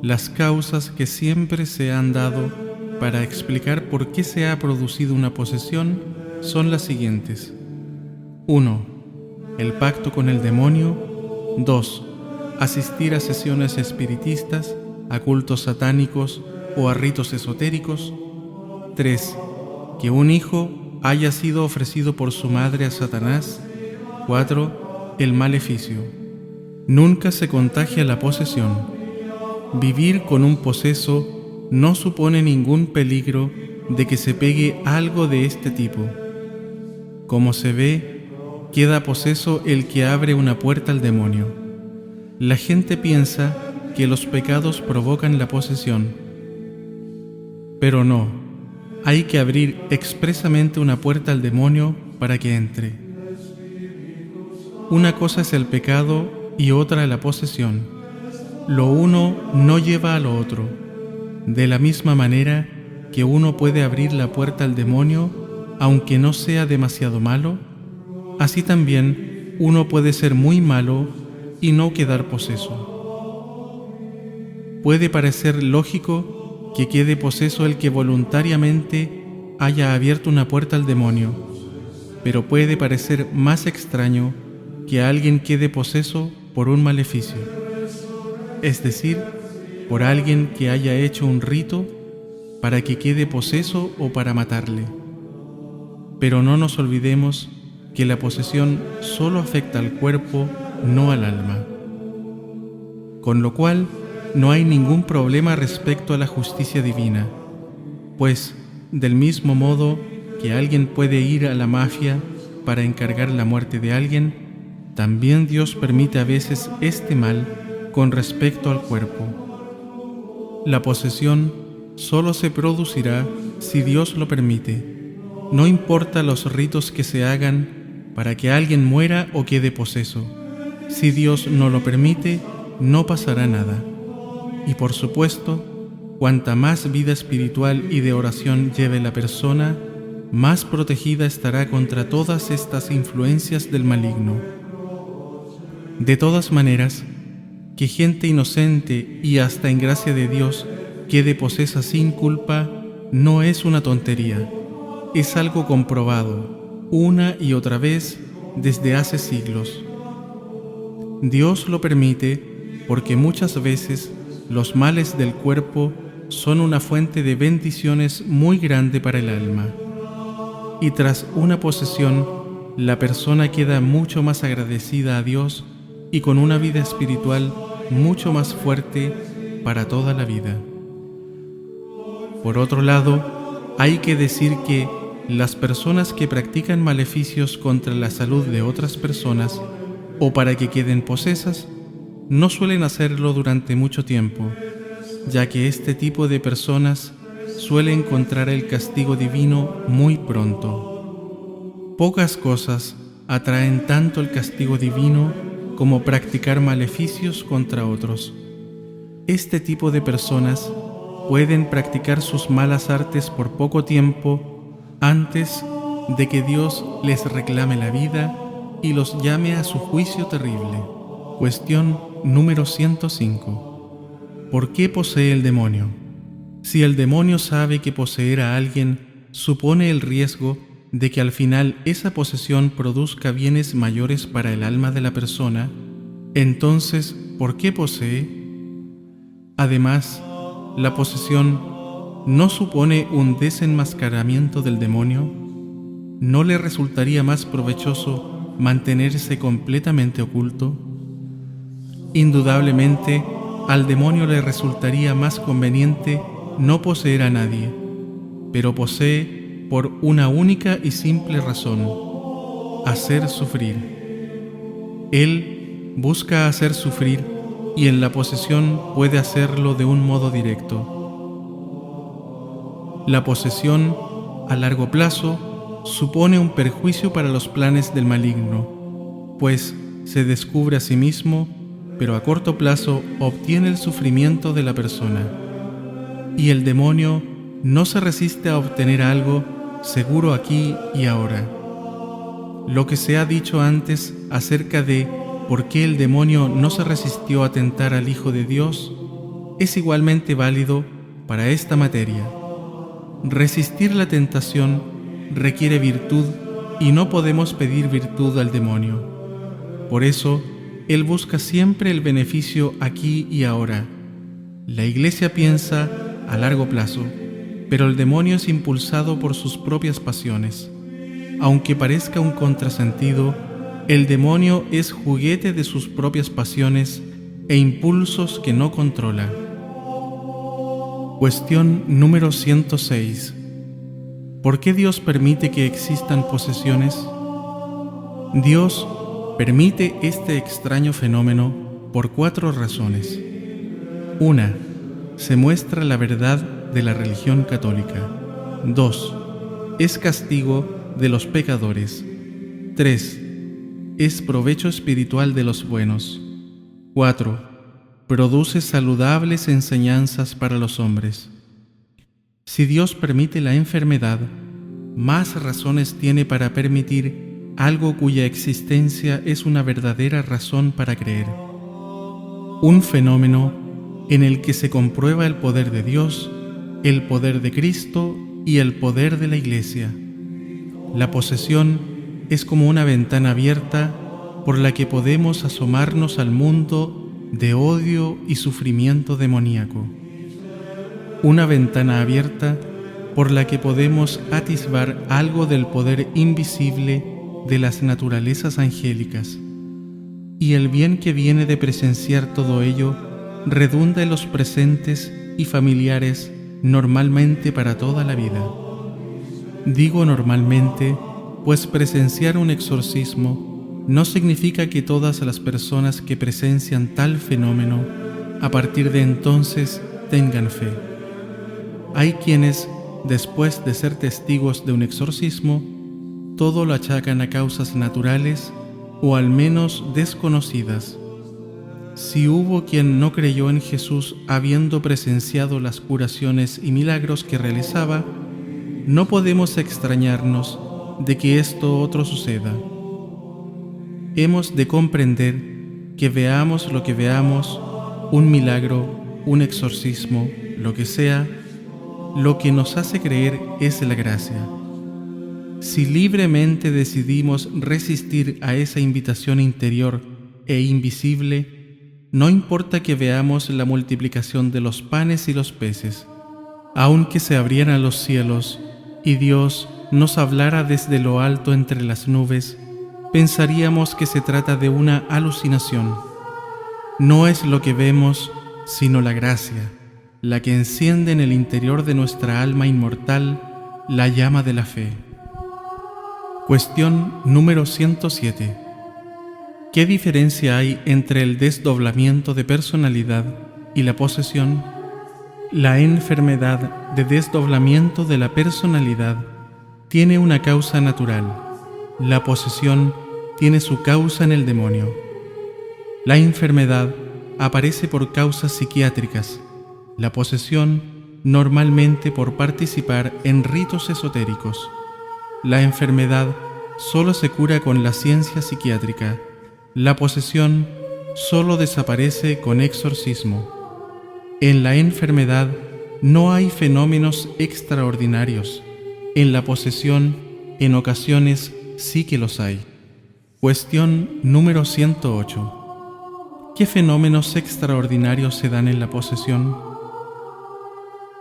Las causas que siempre se han dado para explicar por qué se ha producido una posesión son las siguientes. 1. El pacto con el demonio. 2. Asistir a sesiones espiritistas, a cultos satánicos o a ritos esotéricos. 3. Que un hijo haya sido ofrecido por su madre a Satanás. 4. El maleficio. Nunca se contagia la posesión. Vivir con un poseso no supone ningún peligro de que se pegue algo de este tipo. Como se ve, queda poseso el que abre una puerta al demonio. La gente piensa que los pecados provocan la posesión, pero no, hay que abrir expresamente una puerta al demonio para que entre. Una cosa es el pecado y otra la posesión. Lo uno no lleva a lo otro. De la misma manera que uno puede abrir la puerta al demonio, aunque no sea demasiado malo, así también uno puede ser muy malo y no quedar poseso. Puede parecer lógico que quede poseso el que voluntariamente haya abierto una puerta al demonio, pero puede parecer más extraño que alguien quede poseso por un maleficio, es decir, por alguien que haya hecho un rito para que quede poseso o para matarle. Pero no nos olvidemos que la posesión solo afecta al cuerpo, no al alma. Con lo cual, no hay ningún problema respecto a la justicia divina, pues, del mismo modo que alguien puede ir a la mafia para encargar la muerte de alguien, también Dios permite a veces este mal con respecto al cuerpo. La posesión solo se producirá si Dios lo permite. No importa los ritos que se hagan para que alguien muera o quede poseso. Si Dios no lo permite, no pasará nada. Y por supuesto, cuanta más vida espiritual y de oración lleve la persona, más protegida estará contra todas estas influencias del maligno. De todas maneras, que gente inocente y hasta en gracia de Dios quede posesa sin culpa no es una tontería, es algo comprobado una y otra vez desde hace siglos. Dios lo permite porque muchas veces los males del cuerpo son una fuente de bendiciones muy grande para el alma. Y tras una posesión, la persona queda mucho más agradecida a Dios y con una vida espiritual mucho más fuerte para toda la vida. Por otro lado, hay que decir que las personas que practican maleficios contra la salud de otras personas o para que queden posesas, no suelen hacerlo durante mucho tiempo, ya que este tipo de personas suele encontrar el castigo divino muy pronto. Pocas cosas atraen tanto el castigo divino como practicar maleficios contra otros. Este tipo de personas pueden practicar sus malas artes por poco tiempo antes de que Dios les reclame la vida y los llame a su juicio terrible. Cuestión número 105. ¿Por qué posee el demonio? Si el demonio sabe que poseer a alguien supone el riesgo de que al final esa posesión produzca bienes mayores para el alma de la persona, entonces, ¿por qué posee? Además, la posesión ¿no supone un desenmascaramiento del demonio? ¿No le resultaría más provechoso mantenerse completamente oculto? Indudablemente, al demonio le resultaría más conveniente no poseer a nadie, pero posee por una única y simple razón: hacer sufrir. Él busca hacer sufrir y en la posesión puede hacerlo de un modo directo. La posesión, a largo plazo, supone un perjuicio para los planes del maligno, pues se descubre a sí mismo, pero a corto plazo obtiene el sufrimiento de la persona. Y el demonio no se resiste a obtener algo seguro aquí y ahora. Lo que se ha dicho antes acerca de por qué el demonio no se resistió a tentar al Hijo de Dios es igualmente válido para esta materia. Resistir la tentación requiere virtud y no podemos pedir virtud al demonio. Por eso, él busca siempre el beneficio aquí y ahora. La Iglesia piensa a largo plazo, pero el demonio es impulsado por sus propias pasiones. Aunque parezca un contrasentido, el demonio es juguete de sus propias pasiones e impulsos que no controla. Cuestión número 106. ¿Por qué Dios permite que existan posesiones? Dios permite este extraño fenómeno por 4 razones. 1. Se muestra la verdad de la religión católica. 2. Es castigo de los pecadores. 3. Es provecho espiritual de los buenos. 4. Produce saludables enseñanzas para los hombres. Si Dios permite la enfermedad, más razones tiene para permitir algo cuya existencia es una verdadera razón para creer. Un fenómeno en el que se comprueba el poder de Dios, el poder de Cristo y el poder de la Iglesia. La posesión es como una ventana abierta por la que podemos asomarnos al mundo de odio y sufrimiento demoníaco. Una ventana abierta por la que podemos atisbar algo del poder invisible de las naturalezas angélicas. Y el bien que viene de presenciar todo ello redunda en los presentes y familiares normalmente para toda la vida. Digo normalmente, pues presenciar un exorcismo no significa que todas las personas que presencian tal fenómeno a partir de entonces tengan fe. Hay quienes, después de ser testigos de un exorcismo, todo lo achacan a causas naturales o al menos desconocidas. Si hubo quien no creyó en Jesús habiendo presenciado las curaciones y milagros que realizaba, no podemos extrañarnos de que esto otro suceda. Hemos de comprender que veamos lo que veamos, un milagro, un exorcismo, lo que sea, lo que nos hace creer es la gracia. Si libremente decidimos resistir a esa invitación interior e invisible, no importa que veamos la multiplicación de los panes y los peces, aunque se abrieran los cielos y Dios nos hablara desde lo alto entre las nubes, pensaríamos que se trata de una alucinación. No es lo que vemos, sino la gracia, la que enciende en el interior de nuestra alma inmortal la llama de la fe. Cuestión número 107. ¿Qué diferencia hay entre el desdoblamiento de personalidad y la posesión? La enfermedad de desdoblamiento de la personalidad tiene una causa natural. La posesión tiene su causa en el demonio. La enfermedad aparece por causas psiquiátricas. La posesión normalmente por participar en ritos esotéricos. La enfermedad solo se cura con la ciencia psiquiátrica. La posesión solo desaparece con exorcismo. En la enfermedad no hay fenómenos extraordinarios. En la posesión, en ocasiones, sí que los hay. Cuestión número 108. ¿Qué fenómenos extraordinarios se dan en la posesión?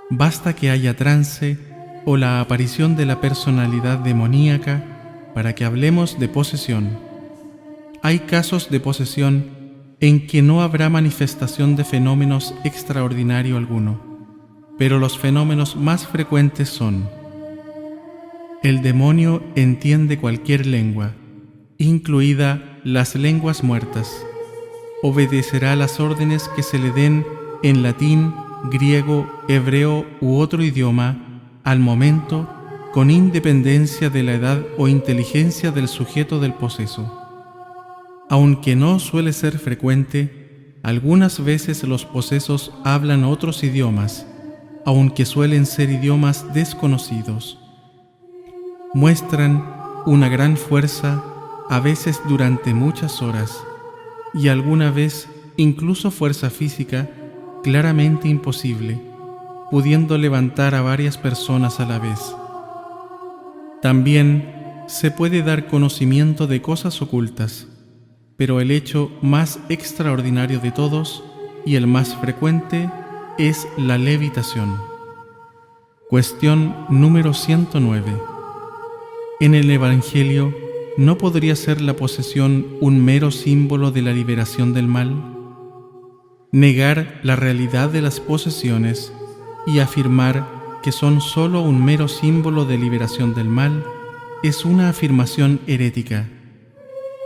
Basta que haya trance o la aparición de la personalidad demoníaca para que hablemos de posesión. Hay casos de posesión en que no habrá manifestación de fenómenos extraordinario alguno, pero los fenómenos más frecuentes son: el demonio entiende cualquier lengua, incluida las lenguas muertas. Obedecerá las órdenes que se le den en latín, griego, hebreo u otro idioma al momento, con independencia de la edad o inteligencia del sujeto del poseso. Aunque no suele ser frecuente, algunas veces los posesos hablan otros idiomas, aunque suelen ser idiomas desconocidos. muestran una gran fuerza, a veces durante muchas horas, y alguna vez incluso fuerza física claramente imposible, pudiendo levantar a varias personas a la vez. También se puede dar conocimiento de cosas ocultas, pero el hecho más extraordinario de todos y el más frecuente es la levitación. Cuestión número 109. En el Evangelio, ¿no podría ser la posesión un mero símbolo de la liberación del mal? Negar la realidad de las posesiones y afirmar que son sólo un mero símbolo de liberación del mal es una afirmación herética.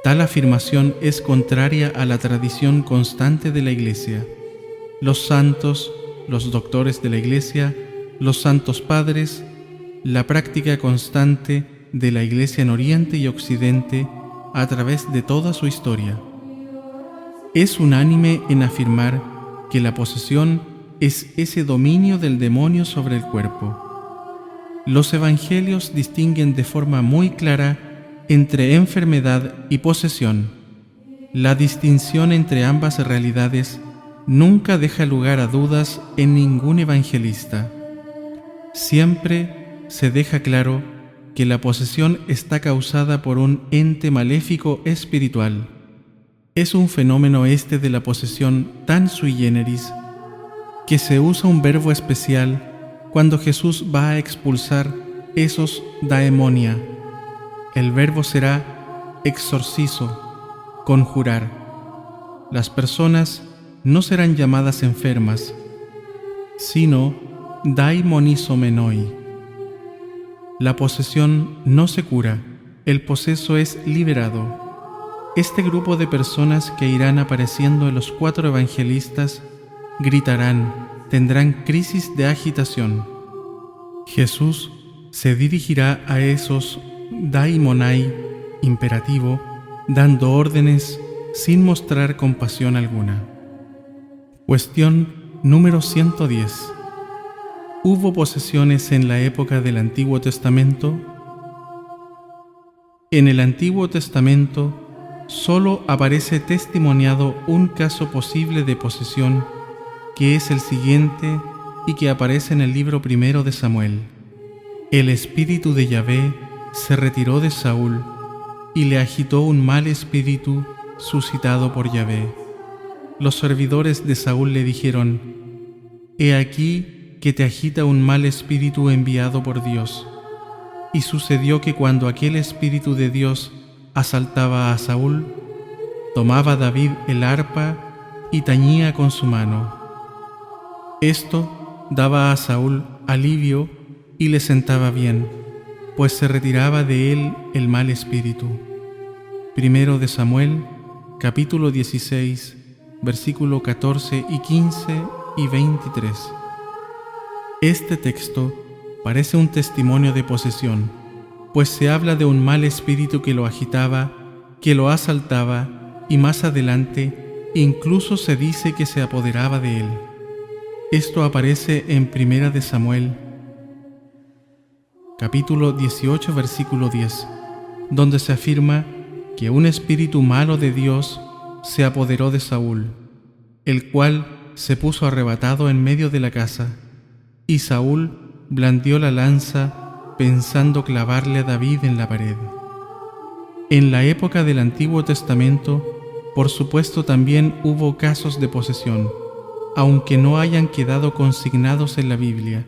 Tal afirmación es contraria a la tradición constante de la Iglesia. Los santos, los doctores de la Iglesia, los santos padres, la práctica constante de la Iglesia en Oriente y Occidente a través de toda su historia. Es unánime en afirmar que la posesión es ese dominio del demonio sobre el cuerpo. Los evangelios distinguen de forma muy clara entre enfermedad y posesión. La distinción entre ambas realidades nunca deja lugar a dudas en ningún evangelista. Siempre se deja claro que la posesión está causada por un ente maléfico espiritual. Es un fenómeno este de la posesión tan sui generis que se usa un verbo especial cuando Jesús va a expulsar esos daemonia. El verbo será exorcizo, conjurar. Las personas no serán llamadas enfermas, sino daimonizomenoi. La posesión no se cura, el poseso es liberado. Este grupo de personas que irán apareciendo en los 4 evangelistas gritarán, tendrán crisis de agitación. Jesús se dirigirá a esos daimonai, imperativo, dando órdenes sin mostrar compasión alguna. Cuestión número 110. ¿Hubo posesiones en la época del Antiguo Testamento? En el Antiguo Testamento solo aparece testimoniado un caso posible de posesión, que es el siguiente y que aparece en el libro 1 de Samuel. El espíritu de Yahvé se retiró de Saúl y le agitó un mal espíritu suscitado por Yahvé. Los servidores de Saúl le dijeron: «He aquí que te agita un mal espíritu enviado por Dios». Y sucedió que cuando aquel espíritu de Dios asaltaba a Saúl, tomaba David el arpa y tañía con su mano. Esto daba a Saúl alivio y le sentaba bien, pues se retiraba de él el mal espíritu. 1 de Samuel, capítulo 16, versículo 14 y 15 y 23. Este texto parece un testimonio de posesión, pues se habla de un mal espíritu que lo agitaba, que lo asaltaba y más adelante incluso se dice que se apoderaba de él. Esto aparece en 1 de Samuel, capítulo 18, versículo 10, donde se afirma que un espíritu malo de Dios se apoderó de Saúl, el cual se puso arrebatado en medio de la casa, y Saúl blandió la lanza pensando clavarle a David en la pared. En la época del Antiguo Testamento, por supuesto, también hubo casos de posesión, aunque no hayan quedado consignados en la Biblia.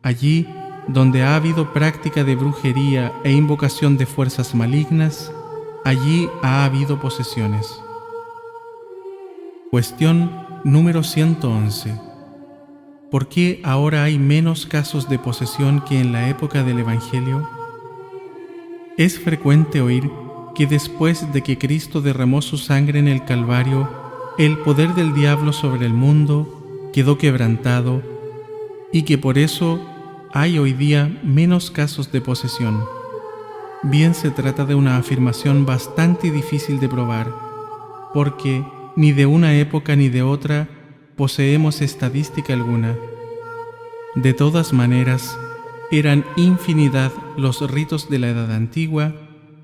Allí donde ha habido práctica de brujería e invocación de fuerzas malignas, allí ha habido posesiones. Cuestión número 111. ¿Por qué ahora hay menos casos de posesión que en la época del Evangelio? Es frecuente oír que después de que Cristo derramó su sangre en el Calvario, el poder del diablo sobre el mundo quedó quebrantado y que por eso hay hoy día menos casos de posesión. Bien se trata de una afirmación bastante difícil de probar, porque ni de una época ni de otra poseemos estadística alguna. De todas maneras, Eran infinidad los ritos de la Edad Antigua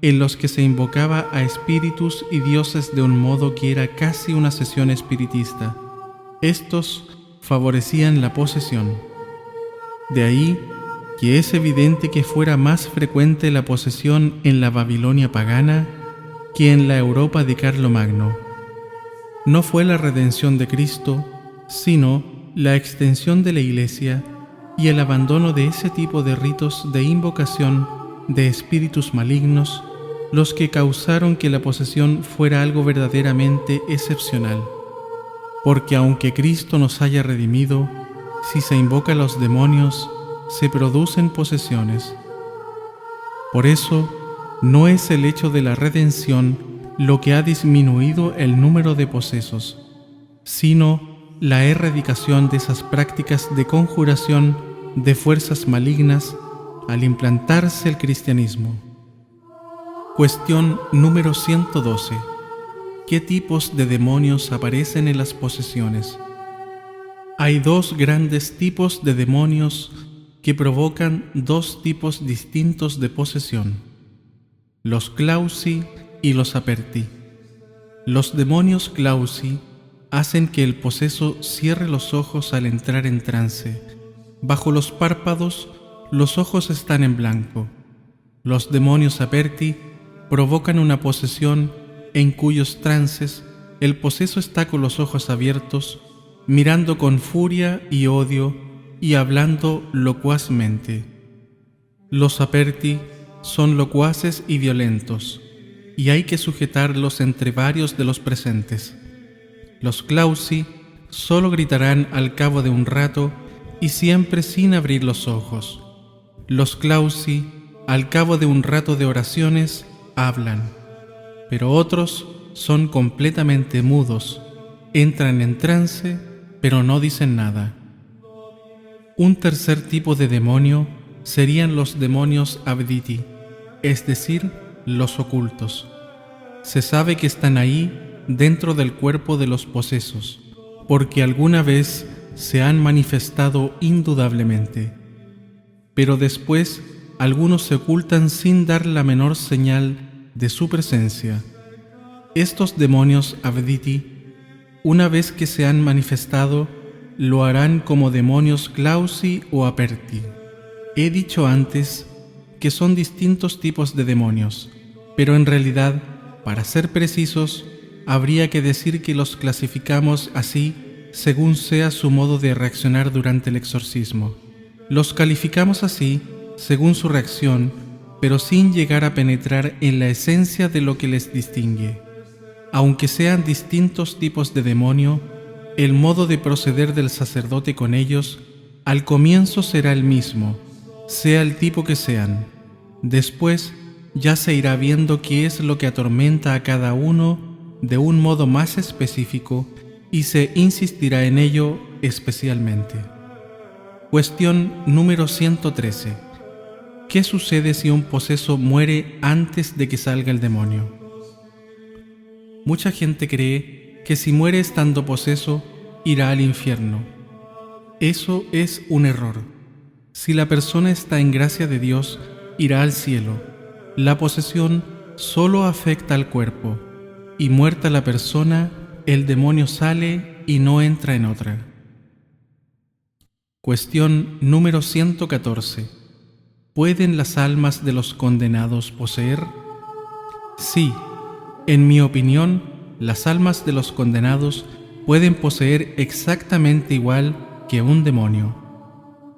en los que se invocaba a espíritus y dioses de un modo que era casi una sesión espiritista. Estos favorecían la posesión. De ahí que es evidente que fuera más frecuente la posesión en la Babilonia pagana que en la Europa de Carlomagno. No fue la redención de Cristo, sino la extensión de la Iglesia y el abandono de ese tipo de ritos de invocación de espíritus malignos los que causaron que la posesión fuera algo verdaderamente excepcional. Porque aunque Cristo nos haya redimido, si se invoca a los demonios, se producen posesiones. Por eso, no es el hecho de la redención lo que ha disminuido el número de posesos, sino la erradicación de esas prácticas de conjuración de fuerzas malignas al implantarse el cristianismo. Cuestión número 112. ¿Qué tipos de demonios aparecen en las posesiones? Hay dos grandes tipos de demonios que provocan dos tipos distintos de posesión: los clausi y los aperti. Los demonios clausi hacen que el poseso cierre los ojos al entrar en trance. Bajo los párpados, los ojos están en blanco. Los demonios aperti provocan una posesión en cuyos trances el poseso está con los ojos abiertos, mirando con furia y odio y hablando locuazmente. Los aperti son locuaces y violentos, y hay que sujetarlos entre varios de los presentes. Los clausi solo gritarán al cabo de un rato y siempre sin abrir los ojos. Los clausi, al cabo de un rato de oraciones, hablan, pero otros son completamente mudos, entran en trance, pero no dicen nada. Un tercer tipo de demonio serían los demonios abditi, es decir, los ocultos. Se sabe que están ahí dentro del cuerpo de los posesos, porque alguna vez se han manifestado indudablemente. Pero después algunos se ocultan sin dar la menor señal de su presencia. Estos demonios abditi, una vez que se han manifestado, lo harán como demonios clausi o aperti. He dicho antes que son distintos tipos de demonios, pero en realidad, para ser precisos, habría que decir que los clasificamos así según sea su modo de reaccionar durante el exorcismo. Los calificamos así según su reacción, pero sin llegar a penetrar en la esencia de lo que les distingue. Aunque sean distintos tipos de demonio, el modo de proceder del sacerdote con ellos al comienzo será el mismo, sea el tipo que sean. Después ya se irá viendo qué es lo que atormenta a cada uno de un modo más específico y se insistirá en ello especialmente. Cuestión número 113. ¿Qué sucede si un poseso muere antes de que salga el demonio? Mucha gente cree que si muere estando poseso, irá al infierno. Eso es un error. Si la persona está en gracia de Dios, irá al cielo. La posesión solo afecta al cuerpo, y muerta la persona, el demonio sale y no entra en otra. Cuestión número 114. ¿Pueden las almas de los condenados poseer? Sí, en mi opinión, las almas de los condenados pueden poseer exactamente igual que un demonio.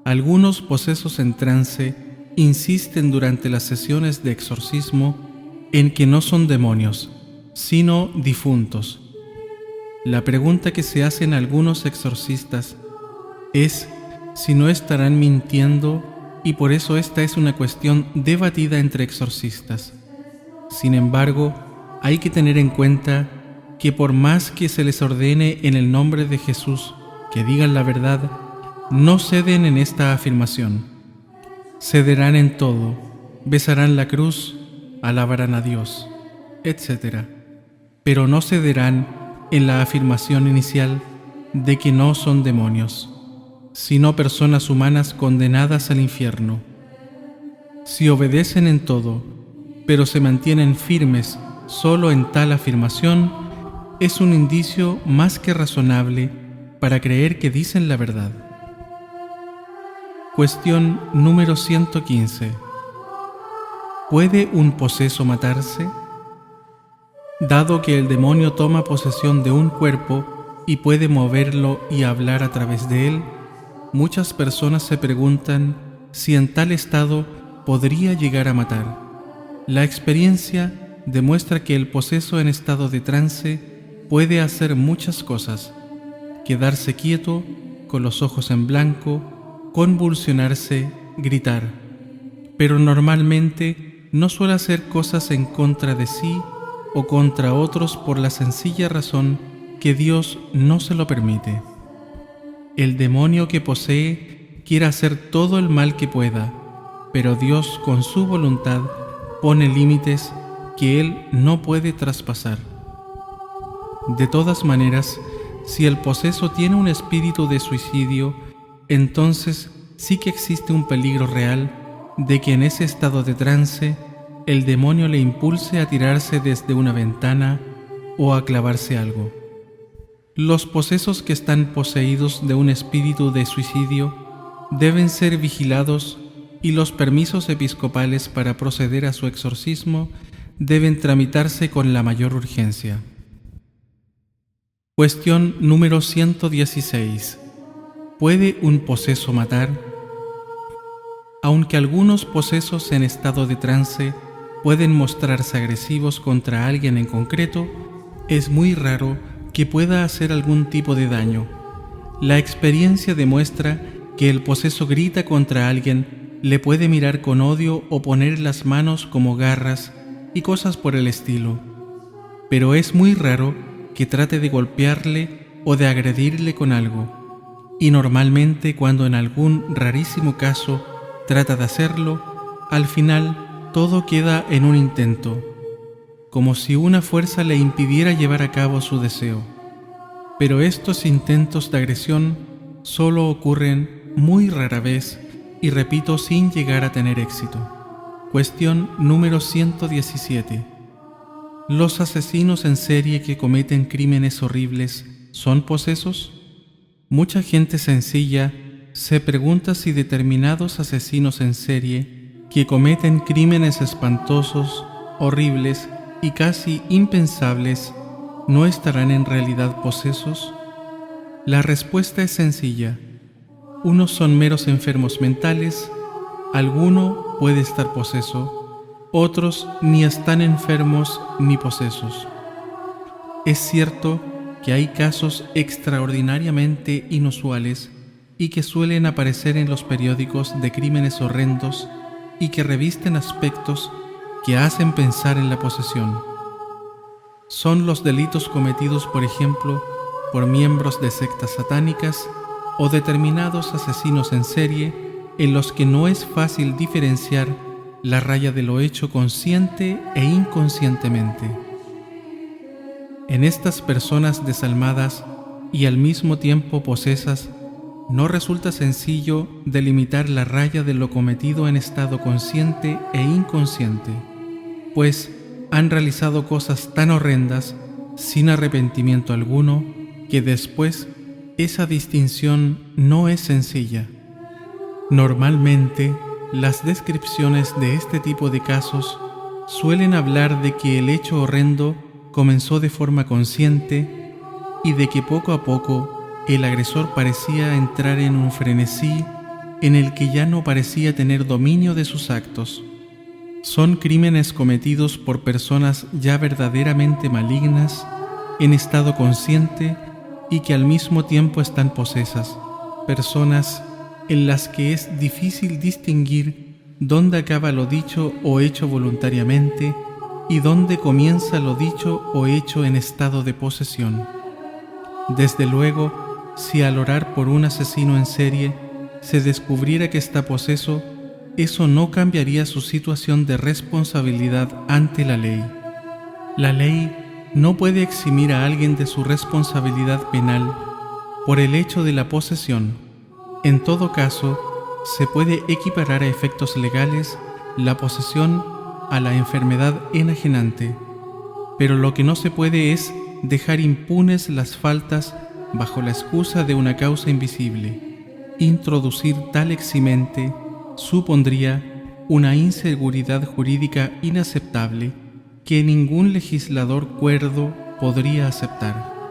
Algunos posesos en trance insisten durante las sesiones de exorcismo en que no son demonios, sino difuntos. La pregunta que se hacen algunos exorcistas es si no estarán mintiendo, y por eso esta es una cuestión debatida entre exorcistas. Sin embargo, hay que tener en cuenta que por más que se les ordene en el nombre de Jesús que digan la verdad, no ceden en esta afirmación. Cederán en todo, besarán la cruz, alabarán a Dios, etc. Pero no cederán en la afirmación inicial de que no son demonios, sino personas humanas condenadas al infierno. Si obedecen en todo, pero se mantienen firmes solo en tal afirmación, es un indicio más que razonable para creer que dicen la verdad. Cuestión número 115. ¿Puede un poseso matarse? Dado que el demonio toma posesión de un cuerpo y puede moverlo y hablar a través de él, muchas personas se preguntan si en tal estado podría llegar a matar. La experiencia demuestra que el poseso en estado de trance puede hacer muchas cosas: quedarse quieto, con los ojos en blanco, convulsionarse, gritar. Pero normalmente no suele hacer cosas en contra de sí o contra otros por la sencilla razón que Dios no se lo permite. El demonio que posee quiere hacer todo el mal que pueda, pero Dios con su voluntad pone límites que Él no puede traspasar. De todas maneras, si el poseso tiene un espíritu de suicidio, entonces sí que existe un peligro real de que en ese estado de trance el demonio le impulse a tirarse desde una ventana o a clavarse algo. Los posesos que están poseídos de un espíritu de suicidio deben ser vigilados y los permisos episcopales para proceder a su exorcismo deben tramitarse con la mayor urgencia. Cuestión número 116. ¿Puede un poseso matar? Aunque algunos posesos en estado de trance pueden mostrarse agresivos contra alguien en concreto, es muy raro que pueda hacer algún tipo de daño. La experiencia demuestra que el poseso grita contra alguien, le puede mirar con odio o poner las manos como garras y cosas por el estilo. Pero es muy raro que trate de golpearle o de agredirle con algo. Y normalmente cuando en algún rarísimo caso trata de hacerlo, al final todo queda en un intento, como si una fuerza le impidiera llevar a cabo su deseo. Pero estos intentos de agresión solo ocurren muy rara vez y, repito, sin llegar a tener éxito. Cuestión número 117. ¿Los asesinos en serie que cometen crímenes horribles son posesos? Mucha gente sencilla se pregunta si determinados asesinos en serie que cometen crímenes espantosos, horribles y casi impensables, ¿no estarán en realidad posesos? La respuesta es sencilla. Unos son meros enfermos mentales, alguno puede estar poseso, otros ni están enfermos ni posesos. Es cierto que hay casos extraordinariamente inusuales y que suelen aparecer en los periódicos de crímenes horrendos y que revisten aspectos que hacen pensar en la posesión. Son los delitos cometidos, por ejemplo, por miembros de sectas satánicas o determinados asesinos en serie en los que no es fácil diferenciar la raya de lo hecho consciente e inconscientemente. En estas personas desalmadas y al mismo tiempo posesas, no resulta sencillo delimitar la raya de lo cometido en estado consciente e inconsciente, pues han realizado cosas tan horrendas sin arrepentimiento alguno que después esa distinción no es sencilla. Normalmente, las descripciones de este tipo de casos suelen hablar de que el hecho horrendo comenzó de forma consciente y de que poco a poco el agresor parecía entrar en un frenesí en el que ya no parecía tener dominio de sus actos. Son crímenes cometidos por personas ya verdaderamente malignas, en estado consciente y que al mismo tiempo están posesas, personas en las que es difícil distinguir dónde acaba lo dicho o hecho voluntariamente y dónde comienza lo dicho o hecho en estado de posesión. Desde luego, si al orar por un asesino en serie se descubriera que está poseso, eso no cambiaría su situación de responsabilidad ante la ley. La ley no puede eximir a alguien de su responsabilidad penal por el hecho de la posesión. En todo caso, se puede equiparar a efectos legales la posesión a la enfermedad enajenante. Pero lo que no se puede es dejar impunes las faltas bajo la excusa de una causa invisible. Introducir tal eximente supondría una inseguridad jurídica inaceptable que ningún legislador cuerdo podría aceptar.